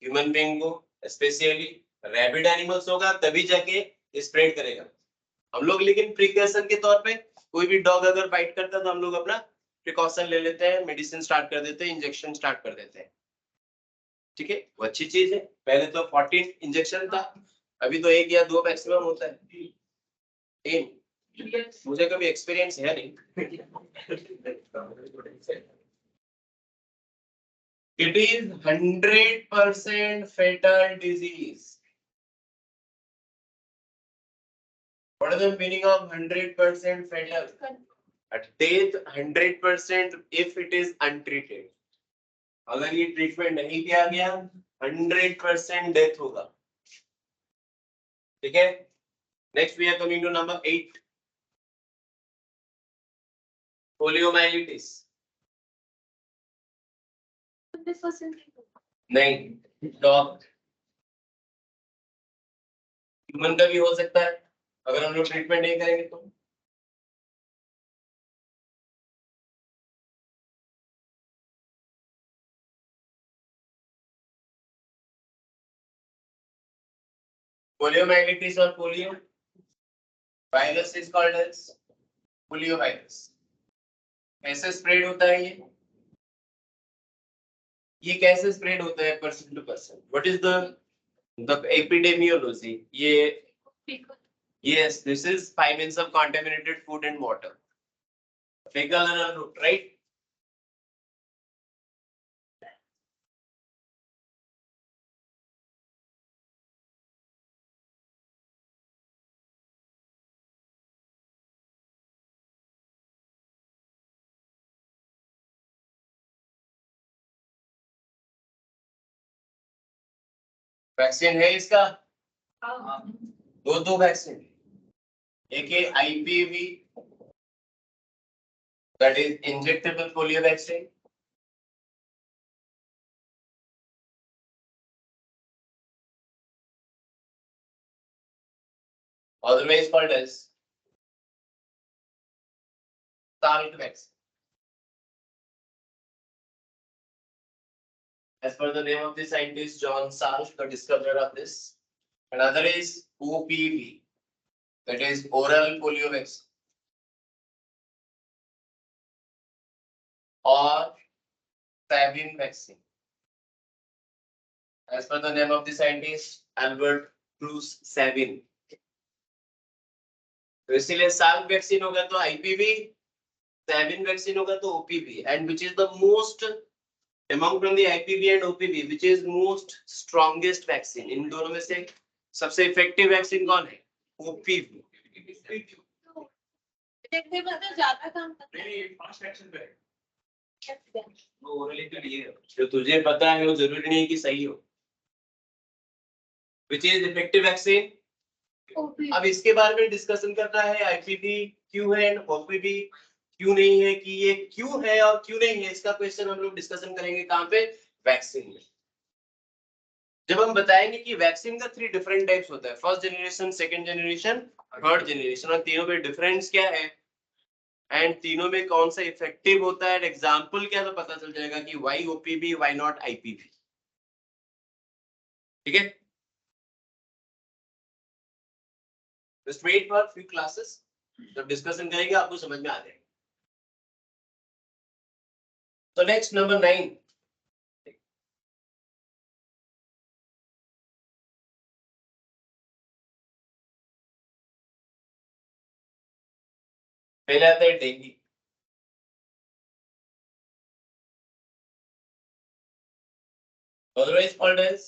ह्यूमन बीइंग को, स्पेशली रैबिड एनिमल्स होगा तभी जाके स्प्रेड करेगा। हम लोग लेकिन प्रिकॉशन के तौर पे कोई भी डॉग अगर बाइट करता है तो हम लोग अपना प्रिकॉशन ले लेते हैं, मेडिसिन स्टार्ट कर देते हैं, इंजेक्शन स्टार्ट कर देते हैं। ठीक है, वो अच्छी चीज है। पहले तो 14 इंजेक्शन था, अभी तो 1 या 2 मैक्सिमम होता है। 3 मुझे कभी एक्सपीरियंस है नहीं। It is 100% fatal disease. What is the meaning of 100% fatal? At death 100% if it is untreated. अगर ये ट्रीटमेंट नहीं किया गया 100% डेथ होगा। ठीक है, next we are coming to number 8, poliomyelitis. नहीं, डॉग, ह्यूमन का भी हो सकता है अगर हम लोग ट्रीटमेंट नहीं करेंगे तो। Poliomyelitis or polio virus is called as polio virus. कैसे स्प्रेड होता है ये कैसे स्प्रेड होता है person to person? What is the epidemiology? ये yes, this is 5 means of contaminated food and water, fecal and root, right? Vaccine है इसका, दो वैक्सीन, एक है IPv that is injectable polio vaccine, otherwise called as Salk vaccine. As per the name of the scientist John Salk, the discoverer of this. Another is OPV, that is oral polio vaccine, or Sabin vaccine. As per the name of the scientist Albert Bruce Sabin. तो इसीलिए Salk vaccine होगा तो IPv, सैविन vaccine होगा तो OPV, and which is the most among from the IPV and OPV which is most strongest vaccine? इन दोनों में से सबसे इफेक्टिव वैक्सीन कौन है? OPV। ज्यादा काम करता है फास्ट एक्शन पे वो ओरली के लिए जो तुझे पता है वो जरूरी नहीं कि सही हो। which is effective vaccine? अब इसके बारे में डिस्कशन करना है, आईपीवी क्यों है, ओपीवी क्यों नहीं है, कि ये क्यों है और क्यों नहीं है, इसका क्वेश्चन हम लोग डिस्कशन करेंगे कहां पे? वैक्सीन में। जब हम बताएंगे कि वैक्सीन का 3 डिफरेंट टाइप्स होता है, first generation, second generation, third generation, और तीनों में डिफरेंस क्या है एंड तीनों में कौन सा इफेक्टिव होता है, एग्जांपल क्या, तो पता चल जाएगा कि why OPV, why not IPV. ठीक है, just wait for few classes, जब डिस्कशन करेंगे आपको समझ में आ जाएगा। तो नेक्स्ट नंबर 9, पहले आता है dengue, otherwise called as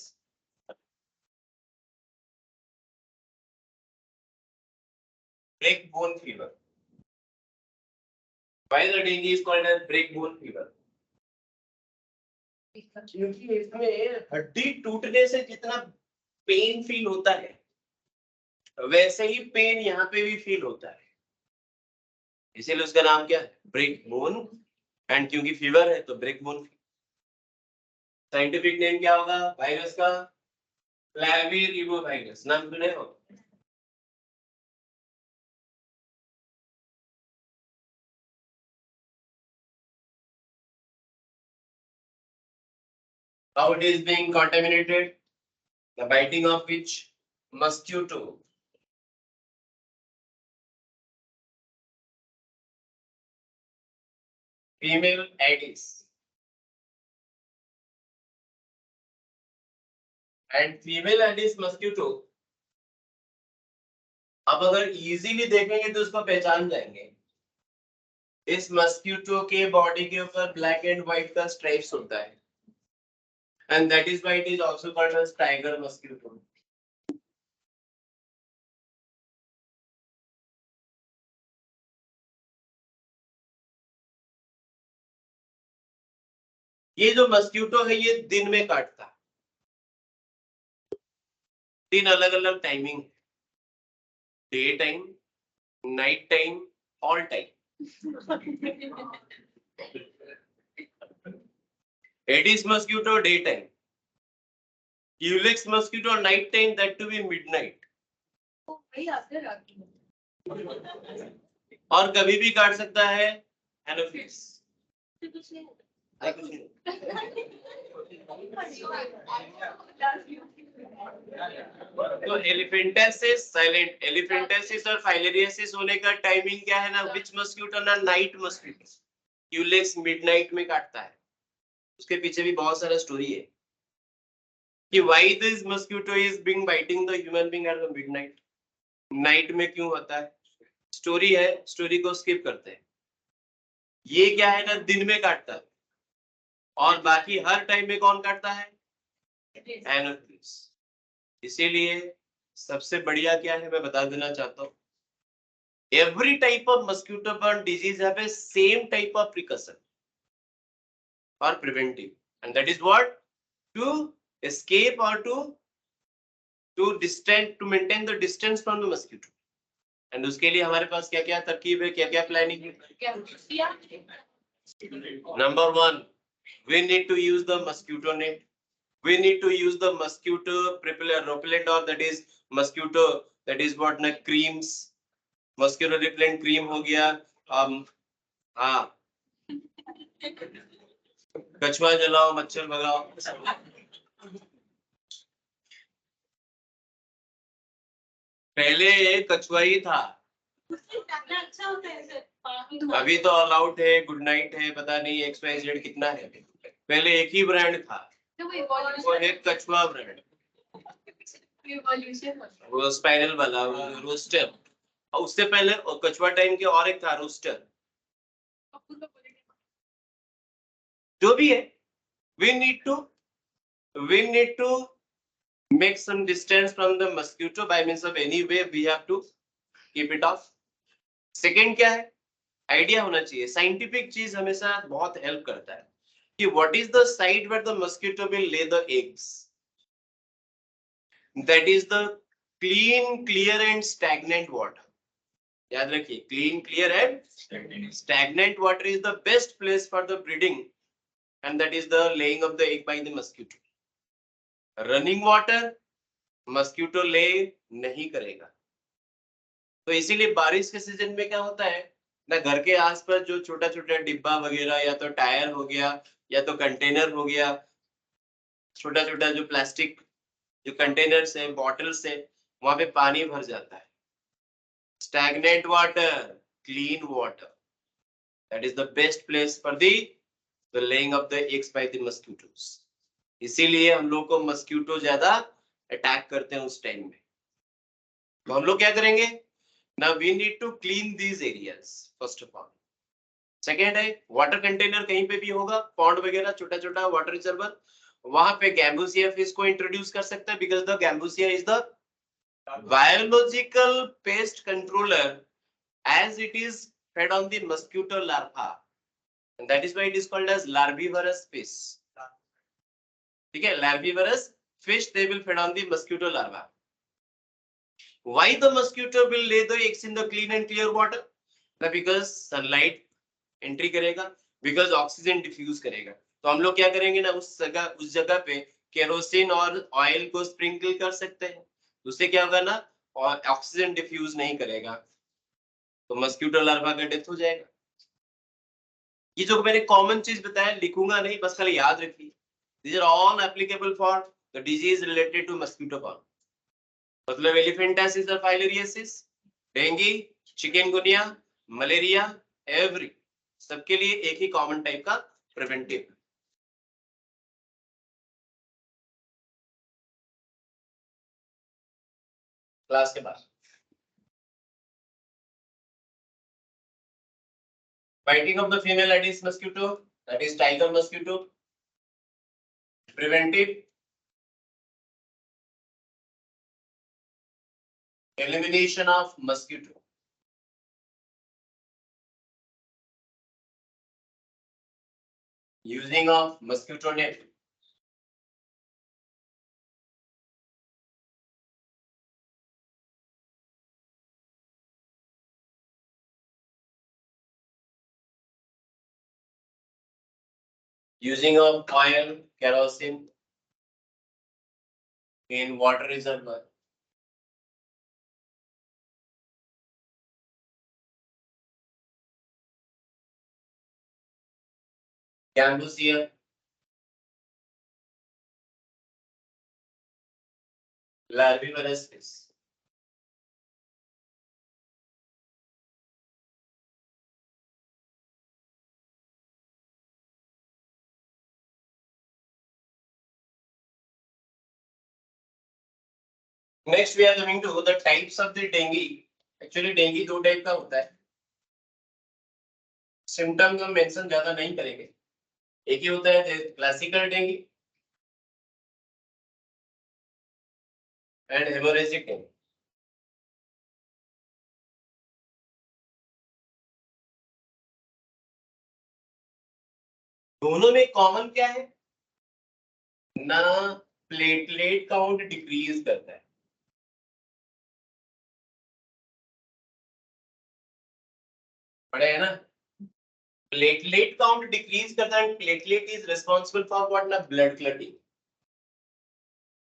break bone fever. Why the dengue is called as break bone fever? क्योंकि इसमें हड्डी टूटने से जितना पेन फील होता है वैसे ही पेन यहाँ पे भी फील होता है, इसीलिए उसका नाम क्या है? ब्रेक बोन, एंड क्योंकि फीवर है तो ब्रेक बोन। साइंटिफिक नेम क्या होगा वायरस का? फ्लैविरिबोवायरस, नाम सुने हो? How it is being contaminated? The biting of which mosquito? Female Aedes. And female Aedes mosquito, अब अगर इजीली देखेंगे तो उसको पहचान जाएंगे। इस मस्क्यूटो के बॉडी के ऊपर ब्लैक एंड व्हाइट का स्ट्राइप्स होता है, and that is why it is also called as tiger mosquito. ये जो मस्क्यूटो है ये दिन में काटता है, 3 अलग अलग timing, day time, night time, all time. Aedes mosquito daytime, Culex mosquito night time, that to be midnight. और कभी भी काट सकता है Anopheles. तो एलिफेंटासिस, साइलेंट एलिफेंटासिस और फाइलेरियासिस होने का टाइमिंग क्या है ना, विच मस्क्यूटो ना, नाइट मस्क्यूटो। क्यूलेक्स मिडनाइट में काटता है। उसके पीछे भी बहुत सारा स्टोरी है कि why this mosquito is being biting the human being at the midnight, night में क्यों होता है, स्टोरी है, स्टोरी को स्किप करते हैं। ये क्या है ना, दिन में काटता है और बाकी हर टाइम में कौन काटता है, एनोफिलिस। इसीलिए सबसे बढ़िया क्या है मैं बता देना चाहता हूँ, every type of mosquito borne disease have a same type of precaution or preventive, and that is what, to escape or to maintain the distance from the mosquito. And उसके लिए हमारे पास क्या क्या तरकीब है, क्या क्या प्लानिंग है। Number 1, we need to use the mosquito net. We need to use the mosquito repellent, or that is mosquito, that is what na creams, mosquito repellent cream हो गया, हाँ, कछुआ जलाओ, मच्छर भगाओ। पहले कछुआ ही था, अभी तो ऑल आउट है, गुड नाइट है, पता नहीं XYZ कितना है। पहले एक ही ब्रांड था, वो है कछुआ ब्रांड, वो स्पाइरल वाला, रोस्टर। और उससे पहले कछुआ टाइम के और एक था, रोस्टर। जो भी है, we need to make some distance from the mosquito by means of any way we have to keep it off. Second क्या है, आइडिया होना चाहिए। साइंटिफिक चीज हमेशा बहुत हेल्प करता है कि what is the site where the mosquito will lay the eggs. That is the clean, clear and stagnant water. याद रखिए, clean, clear and stagnant water is the best place for the breeding, and that is the laying of the egg by the mosquito. Running water mosquito ले नहीं करेगा। तो इसीलिए बारिश के season में क्या होता है ना, घर के आसपास जो छोटा छोटा डिब्बा वगैरह, या तो टायर हो गया या तो कंटेनर हो गया, छोटा छोटा जो प्लास्टिक जो कंटेनर्स है, बॉटल्स है, वहां पे पानी भर जाता है। Stagnant water, clean water, that is the best place for the laying of the eggs by the mosquitoes. इसीलिए हम लोग को मस्क्यूटो ज्यादा अटैक करते हैं उस टाइम में। तो हम लोग क्या करेंगे ना, we need to clean these areas first of all. Second है, वाटर कंटेनर कहीं पे भी होगा, पॉन्ड वगैरह, छोटा छोटा वाटर रिजर्वर, वहां पे गैम्बूसिया फिश को इंट्रोड्यूस कर सकते हैं, because the gambusia is the biological pest controller as it is fed on the mosquito larva, and that is why it is called as larvivorous fish. ठीक है, larvivorous fish, they will feed on the mosquito larva. Why the mosquito will lay the eggs in the clean and clear water? Because sunlight entry करेगा, because oxygen diffuse करेगा। तो हम लोग क्या करेंगे ना, उस जगह पे केरोसिन और ऑयल को स्प्रिंकल कर सकते हैं, उससे क्या होगा ना, और ऑक्सीजन डिफ्यूज नहीं करेगा, तो मस्क्यूटो लार्वा का डेथ हो जाएगा। ये जो मैंने कॉमन चीज बताया, लिखूंगा नहीं, बस खाली याद रखिए, these are all applicable for the disease related to mosquito borne. मतलब elephantiasis or filariasis, dengue, chikungunya, malaria, every सबके लिए एक ही कॉमन टाइप का प्रिवेंटिव. क्लास के बाद biting of the female Aedes mosquito, that is tiger mosquito, preventive, elimination of mosquito, using of mosquito net, using of oil, kerosene in water reservoir, Gambusia, larvivorous. Next, we are coming to the types of the dengue. Actually, dengue दो type का होता है. Symptom हम mention ज्यादा नहीं करेंगे. एक ही होता है classical dengue and haemorrhagic dengue. दोनों में कॉमन क्या है ना, प्लेटलेट काउंट डिक्रीज करता है. पढ़े है ना, प्लेटलेट काउंट डिक्रीज करता है. Platelet is responsible for what ना, ब्लड क्लटिंग.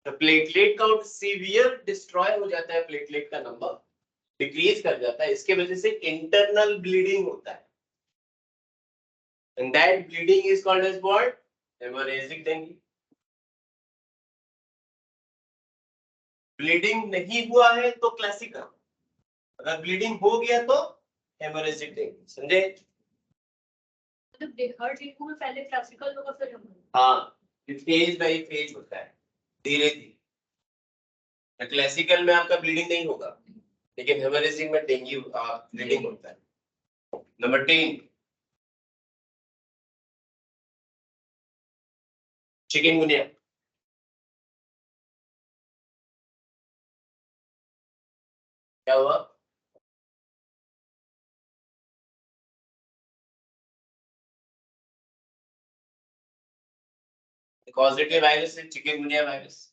तो प्लेटलेट काउंट सीवियर डिस्ट्रॉय हो जाता है, प्लेटलेट का नंबर डिक्रीज कर जाता है. इसके वजह से इंटरनल ब्लीडिंग होता है. And that bleeding is called as what? Hemorrhagic dengue. Bleeding नहीं हुआ है तो क्लासिकल, अगर ब्लीडिंग हो गया तो हेमोरेजिक डेंगू. समझे? मतलब हर डेंगू में पहले क्लासिकल होगा फिर हेमोरेजिक. हाँ, फेज बाय फेज होता है, धीरे धीरे. क्लासिकल में आपका ब्लीडिंग नहीं होगा, लेकिन हेमोरेजिक में डेंगू ब्लीडिंग होता है. Number 10, chikungunya. क्या हुआ? Causative virus is chikungunya virus.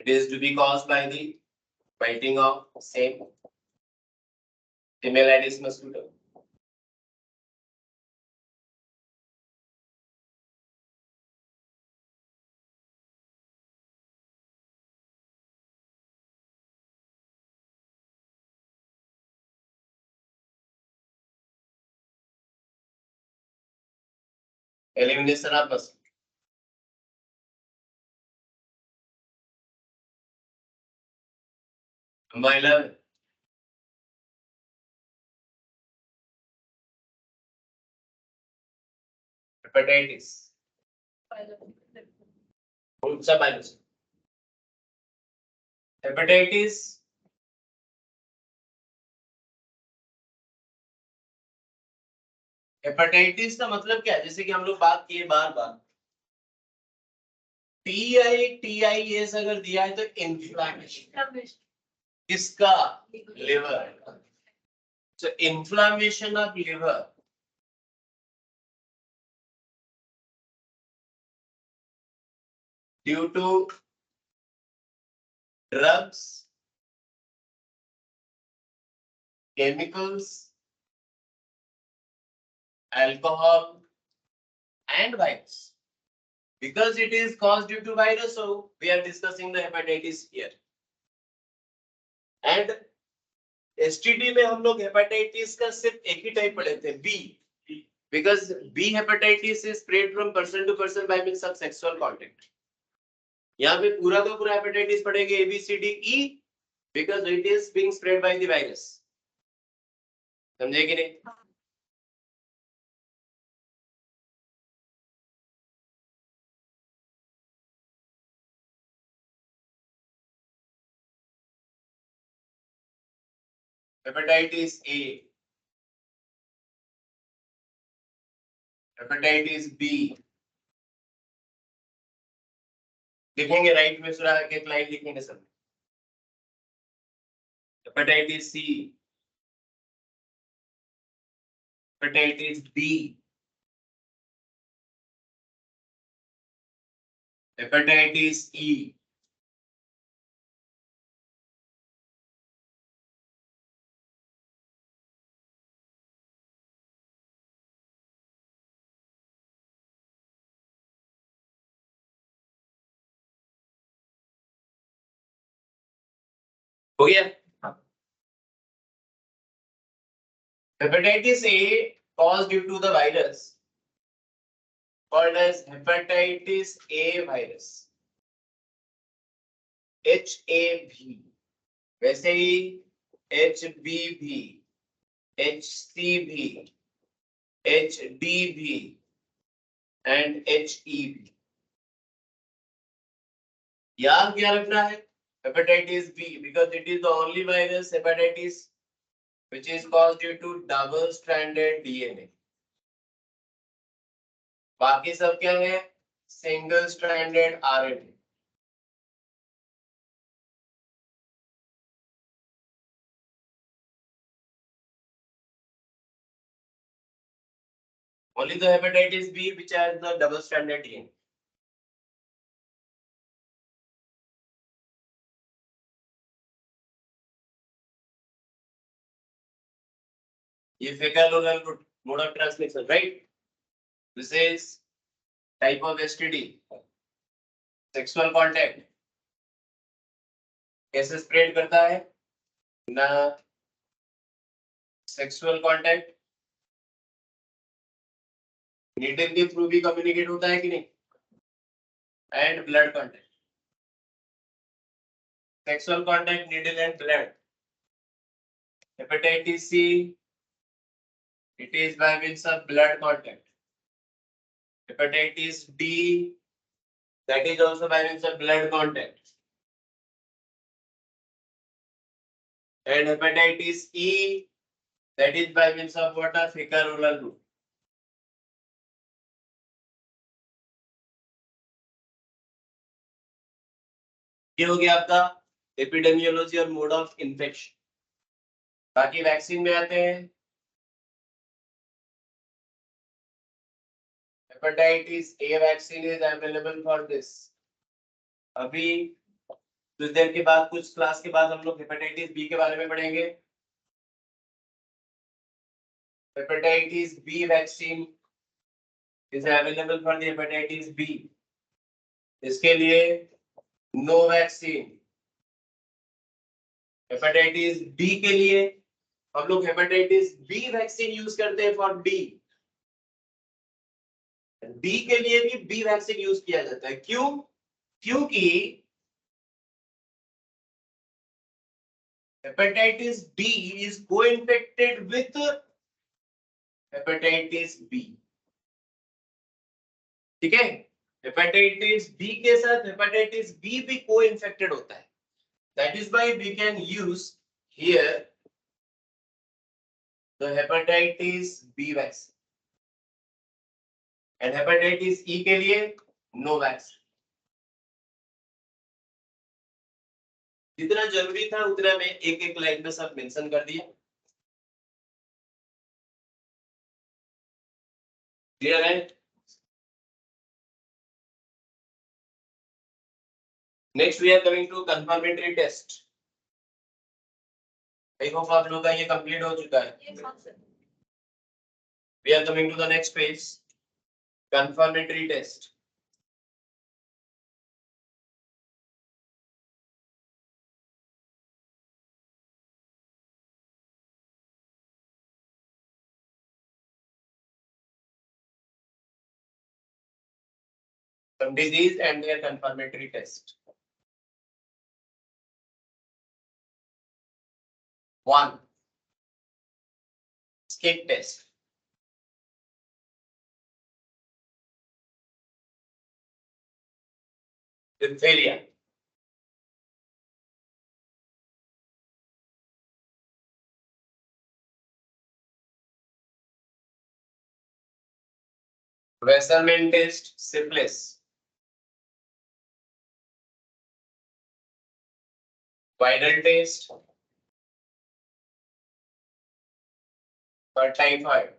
It is to be caused by the biting of same female Aedes mosquito. Elimination of mosquito. Number 11. Hepatitis. कौन सा वायरस? हेपेटाइटिस हेपेटाइटिस का मतलब क्या है? जैसे कि हम लोग बात किए बार बार, TIAS अगर दिया है तो इन्फ्लामेशन. किसका? Liver. So inflammation of liver due to drugs, chemicals, alcohol and virus. because it is caused due to virus, so we are discussing the hepatitis here. And STD में हम लोग hepatitis का सिर्फ एक ही टाइप पढ़े थे, B, because B hepatitis is spread from person to person by means of sexual contact. यहाँ पे पूरा का पूरा hepatitis पढ़ेंगे A, B, C, D, E, because it is being spread by the virus. समझे कि नहीं? Hepatitis A, hepatitis B, लिखेंगे राइट में सुरा के एक लाइन लिखेंगे सब. Hepatitis C, hepatitis B, hepatitis E, हो गया. Hepatitis A caused due to the virus called as hepatitis A virus, HAV. वैसे ही HBV, HCV, HDV and HEV. याद क्या रखना है? Hepatitis B, because it is the only virus hepatitis which is caused due to double-stranded DNA. बाकी सब क्या है? Single-stranded RNA. Only the hepatitis B which has the double-stranded DNA. ये fecal oral mode of transmission, right? This is type of STD. Sexual contact. कैसे spread करता है? ना sexual contact. Needle के through भी communicate होता है कि नहीं? And blood contact. Sexual contact, needle and blood. Hepatitis C, it is by means of blood contact. Hepatitis D, that is also by means of blood contact. And hepatitis E, that is by means of what? A fecal oral route. ये हो गया आपका epidemiology और mode of infection. बाकी vaccine में आते हैं. Hepatitis A vaccine is available for this. अभी कुछ देर के बाद, कुछ क्लास के बाद हम लोग हेपेटाइटिस बी के बारे में पढ़ेंगे. Hepatitis B vaccine is available for the hepatitis B. इसके लिए नो वैक्सीन. हेपेटाइटिस डी के लिए हम लोग हेपेटाइटिस बी वैक्सीन यूज करते हैं फॉर डी. डी के लिए भी बी वैक्सीन यूज किया जाता है. क्यों? क्योंकि hepatitis D is co-infected with hepatitis B. ठीक है? हेपेटाइटिस बी के साथ हेपेटाइटिस बी भी को-इन्फेक्टेड होता है. That is why we can use here the hepatitis B vaccine. And hepatitis E के लिए no vaccine. जितना जरूरी था उतना मैं एक एक लाइन में सब मेंशन कर दिया. क्लियर है? Next we are coming to confirmatory test. I hope आप लोगों का ये कंप्लीट हो चुका है. We are coming to the next phase. Confirmatory test. some disease and their confirmatory test. One, skip test. Diphtheria. Wassermann test, syphilis. Viral test for typhoid.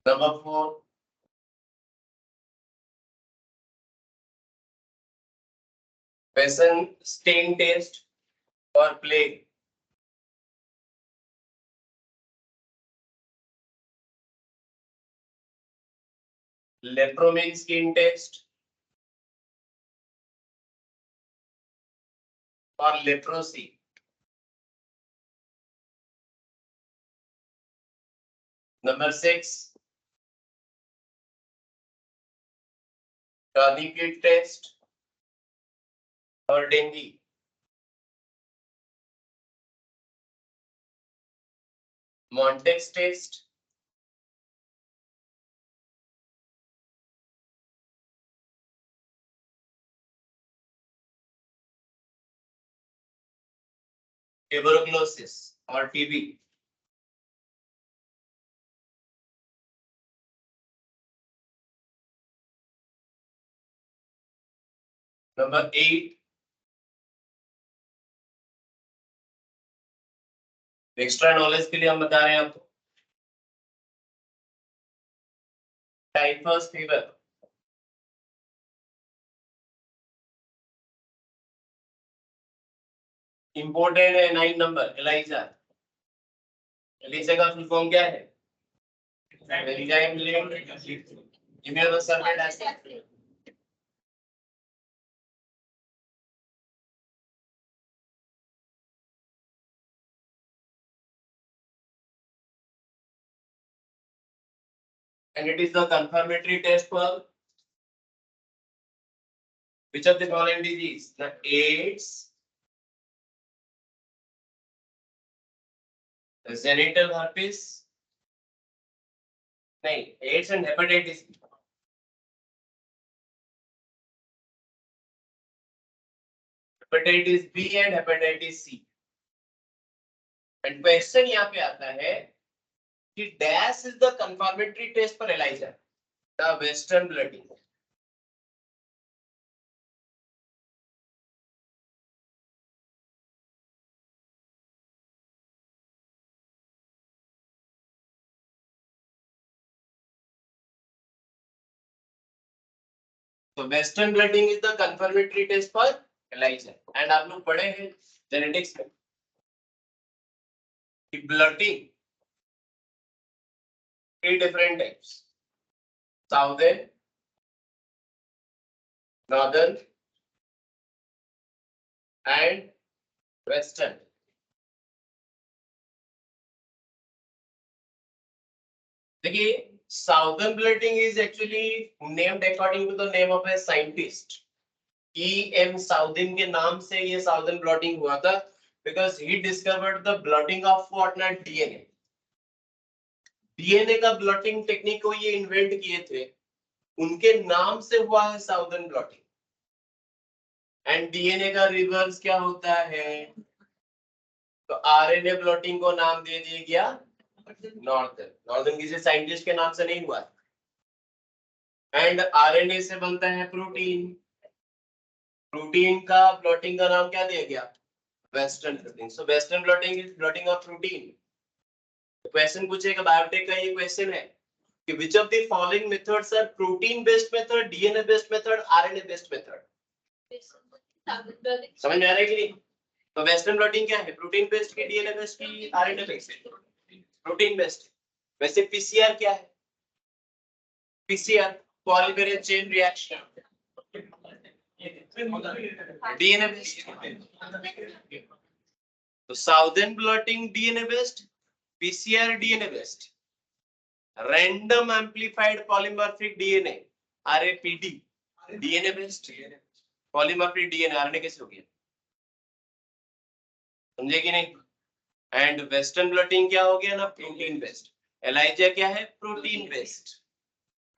Number 4, Wesson stain test for plague. Lepromin skin test for leprosy. Number 6, tourniquet test for dengue. Montex test tuberculosis or TB. Number 8, extra knowledge के लिए हम बता रहे हैं आपको typhus fever. Imported है 9 number ELISA. ELISA का full form क्या है? ELISA immunosuppressant acid. And it is the confirmatory test for which of the following disease? The AIDS, the genital herpes, नहीं, AIDS and hepatitis. Hepatitis B and hepatitis C. And question यहाँ पे आता है कि dash is the confirmatory test for ELISA, the Western blotting. So Western blotting is the confirmatory test for ELISA. And आप लोग पढ़े हैं genetics में कि blotting 3 different types: southern, northern and western. देखिए southern blotting is actually named according to the name of a scientist. E.M. Southin के नाम से ये southern blotting हुआ था because he discovered the blotting of what? Not DNA. DNA का blotting technique को ये invent किए थे, उनके नाम से हुआ है southern blotting. And DNA का reverse क्या होता है? तो RNA blotting को नाम दे दिया गया नॉर्दर्न. नॉर्दर्न किसी साइंटिस्ट के नाम से नहीं हुआ. एंड आरएनए से बनता है प्रोटीन. प्रोटीन का प्लॉटिंग का नाम क्या दिया गया? Western blotting. So western blotting is blotting of protein. Question पूछेगा बायोटेक का, ये क्वेश्चन है कि which of the following methods are protein based method, DNA based method, RNA based method. समझ में आ रहा है कि नहीं? तो वेस्टर्न प्लॉटिंग क्या है? प्रोटीन बेस्ड की, डीएनए बेस्ड की, आरएनए बेस्ड? Protein based. वैसे पीसीआर क्या है? PCR polymerase chain reaction. DNA based. तो southern blotting DNA based, PCR DNA based, random amplified polymorphic DNA, RAPD, DNA based, polymorphic DNA, RNA कैसे हो गया, समझे कि नहीं? एंड वेस्टर्न ब्लॉटिंग क्या हो गया ना, प्रोटीन बेस्ड। एलाइजा क्या है, प्रोटीन बेस्ड।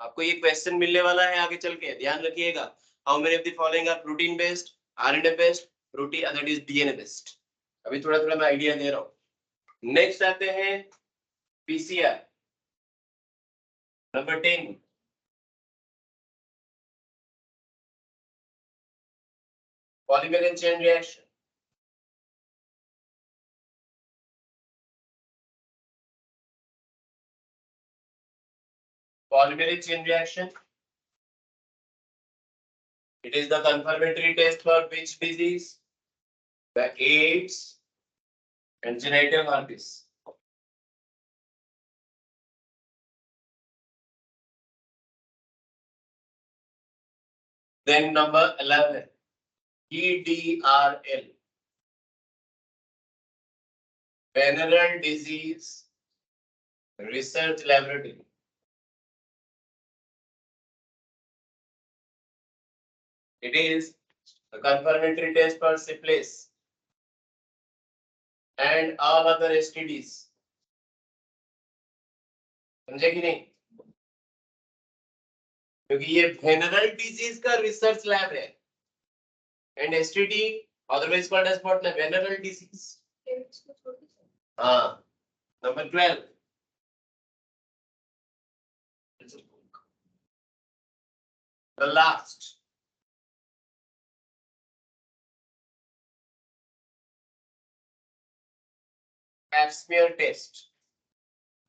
आपको ये क्वेश्चन मिलने वाला है आगे चल के, ध्यान रखिएगा। How many of the following are protein based, RNA based, protein that is DNA based. अभी थोड़ा थोड़ा मैं आइडिया दे रहा हूं। नेक्स्ट आते हैं PCR number 10, polymerase chain reaction. Polymerase chain reaction, it is the confirmatory test for which disease? The AIDS and genital herpes. Then number 11, EDRL, Venereal Disease Research Laboratory. It is a confirmatory test for syphilis and all other STDs. समझे कि नहीं? क्योंकि ये venereal disease का research lab है and STD otherwise called as what? Venereal disease. हाँ. Number 12. The last. Pap smear test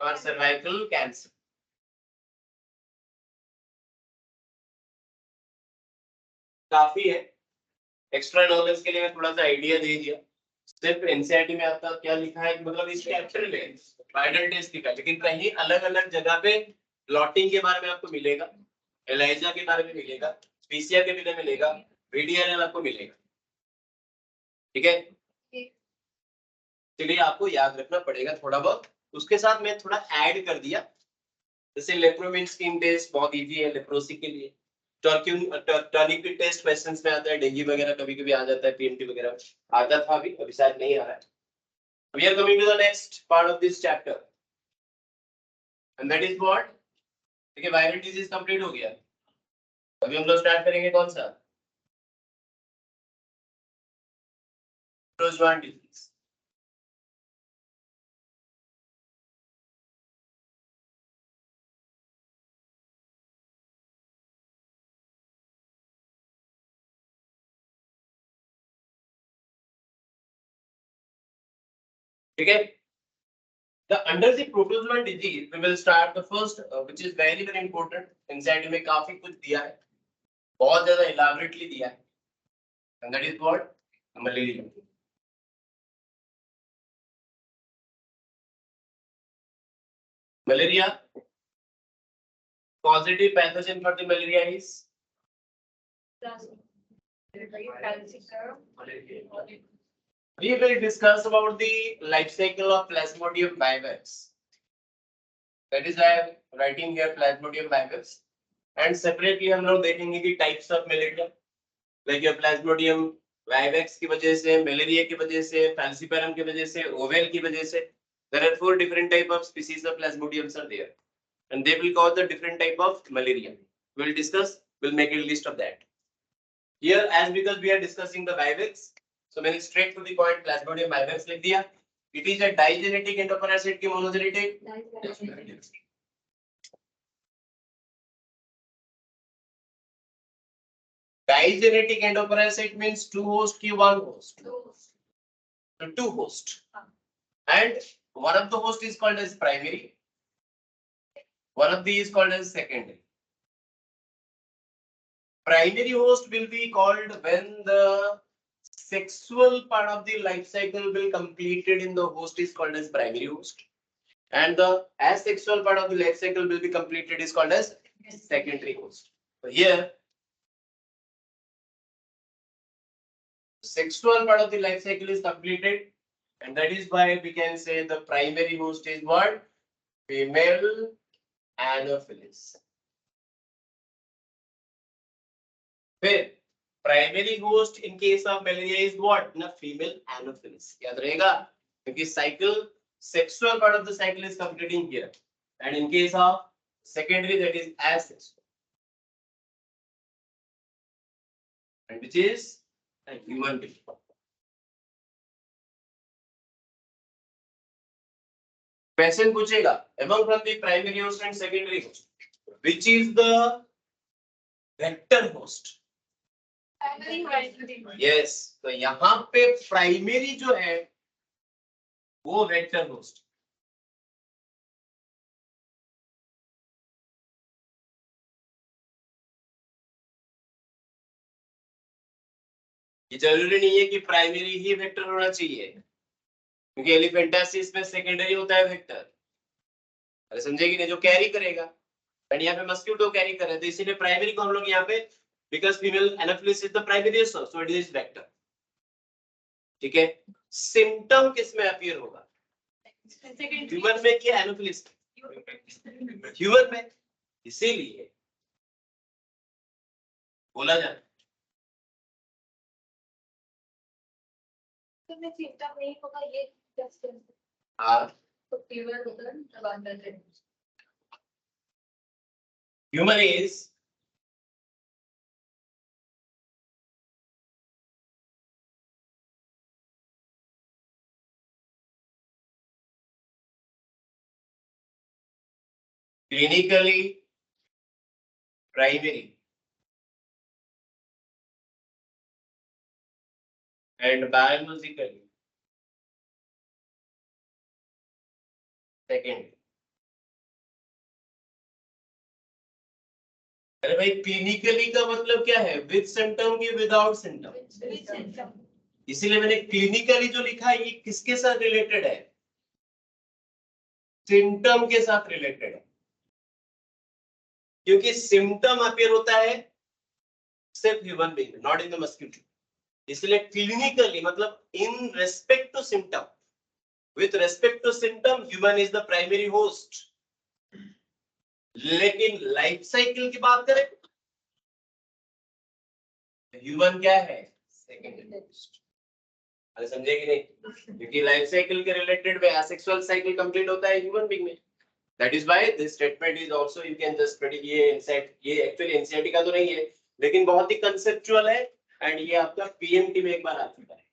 for cervical cancer. काफी है, एक्स्ट्रा नॉलेज के लिए मैं थोड़ा सा आइडिया दे दिया। सिर्फ एनसीईआरटी में आपका क्या लिखा है, मतलब इस चैप्टर में वाइडल टेस्ट लिखा है, लेकिन कहीं अलग अलग जगह पे ब्लॉटिंग के बारे में आपको मिलेगा, एलाइजा के बारे में मिलेगा, पीसीआर के बारे में मिलेगा, वीडीआरएल आपको मिलेगा। ठीक है, चलिए आपको याद रखना पड़ेगा थोड़ा बहुत। उसके साथ मैं थोड़ा ऐड कर दिया, जैसे लेप्रोमिन स्किन टेस्ट बहुत इजी है लेप्रोसी के लिए। टर्निक टेस्ट क्वेश्चंस में आता है, डेंगू वगैरह कभी कभी आ जाता है, पीएमटी वगैरह आता था, अभी शायद नहीं आ रहा है। We are coming to the next part of this chapter, and that is what? देखिए वायरल डिजीज कंप्लीट हो गया, अभी हम लोग स्टार्ट करेंगे कौन सा, प्रोजोन डिजीज। ठीक है, the under the protozoan disease we will start the first which is very very important, inside में काफी कुछ दिया है, बहुत ज्यादा elaborately दिया है, and that is what? Malaria. Malaria, positive pathogen for the malaria is we will discuss about the life cycle of Plasmodium vivax. That is I am writing here Plasmodium vivax, and separately हम लोग देखेंगे कि types of malaria, like your Plasmodium vivax की वजह से, malaria की वजह से, falciparum की वजह से, oval की वजह से, there are 4 different type of species of Plasmodiums are there, and they will cause the different type of malaria. We will discuss, we'll make a list of that. Here, as because we are discussing the vivax, so मैंने straight to the point Plasmodium vivax लिख दिया. It is a digenetic endoparasite की monogenetic. Digenetic endoparasite means two host की one host. So two host. And one of the host is called as primary. One of these is called as secondary. Primary host will be called when the sexual part of the life cycle will completed in the host is called as primary host, and the asexual part of the life cycle will be completed is called as secondary host. So here sexual part of the life cycle is completed And that is why we can say the primary host is what? Female Anopheles. फिर primary host in case of malaria is what? Na female Anopheles. याद रहेगा क्योंकि cycle sexual part of the cycle is completing here, and in case of secondary that is asexual, and which is a human being. Question पूछेगा among from the primary host and secondary host, which is the vector host? Yes, तो यहाँ पे primary जो है वो vector host. ये जरूरी नहीं है कि प्राइमरी ही वेक्टर होना चाहिए, क्योंकि एलिफेंटासिस में सेकेंडरी होता है वेक्टर. अरे समझेगी नहीं, जो कैरी करेगा. एंड यहाँ पे मस्क्यूटो कैरी कर रहे थे, इसीलिए प्राइमरी को हम लोग यहाँ पे because female Anopheles is the primary source, so it is vector. ठीक है. सिम्टम किस में अपीयर होगा? ह्यूमन में कि एनाफिलिस में? ह्यूमन में. इसीलिए बोला जाता है तो मैं सिम्टम नहीं होगा ये टेस्ट. हाँ, तो फीवर होगा तब आता है. Human is clinically primary and biologically secondary. अरे भाई क्लिनिकली का मतलब क्या है? विद सिम्टम की विदाउट सिम्टम. इसीलिए मैंने क्लिनिकली जो लिखा है ये किसके साथ रिलेटेड है? सिम्टम के साथ रिलेटेड है, क्योंकि सिम्टम अपीयर होता है सिर्फ human being, not in the mosquito. इसलिए क्लिनिकली मतलब in respect to symptom, with respect to symptom human is the primary host. लेकिन लाइफ साइकिल की बात करें, ह्यूमन क्या है? Secondary host. अरे समझे कि नहीं? क्योंकि लाइफ साइकिल के रिलेटेड में एसेक्सुअल साइकिल कंप्लीट होता है ह्यूमन बीइंग में. That is why this statement is also you can just predict. ये इंसाइट, ये एक्चुअली एनसीईआरटी का तो नहीं है, लेकिन बहुत ही कंसेप्चुअल है, एंड ये आपका पीएमटी में एक बार आ चुका है.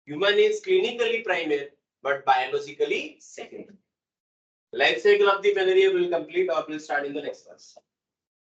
Human is clinically primary but biologically secondary. Life cycle of the malaria will complete or will start in the next class.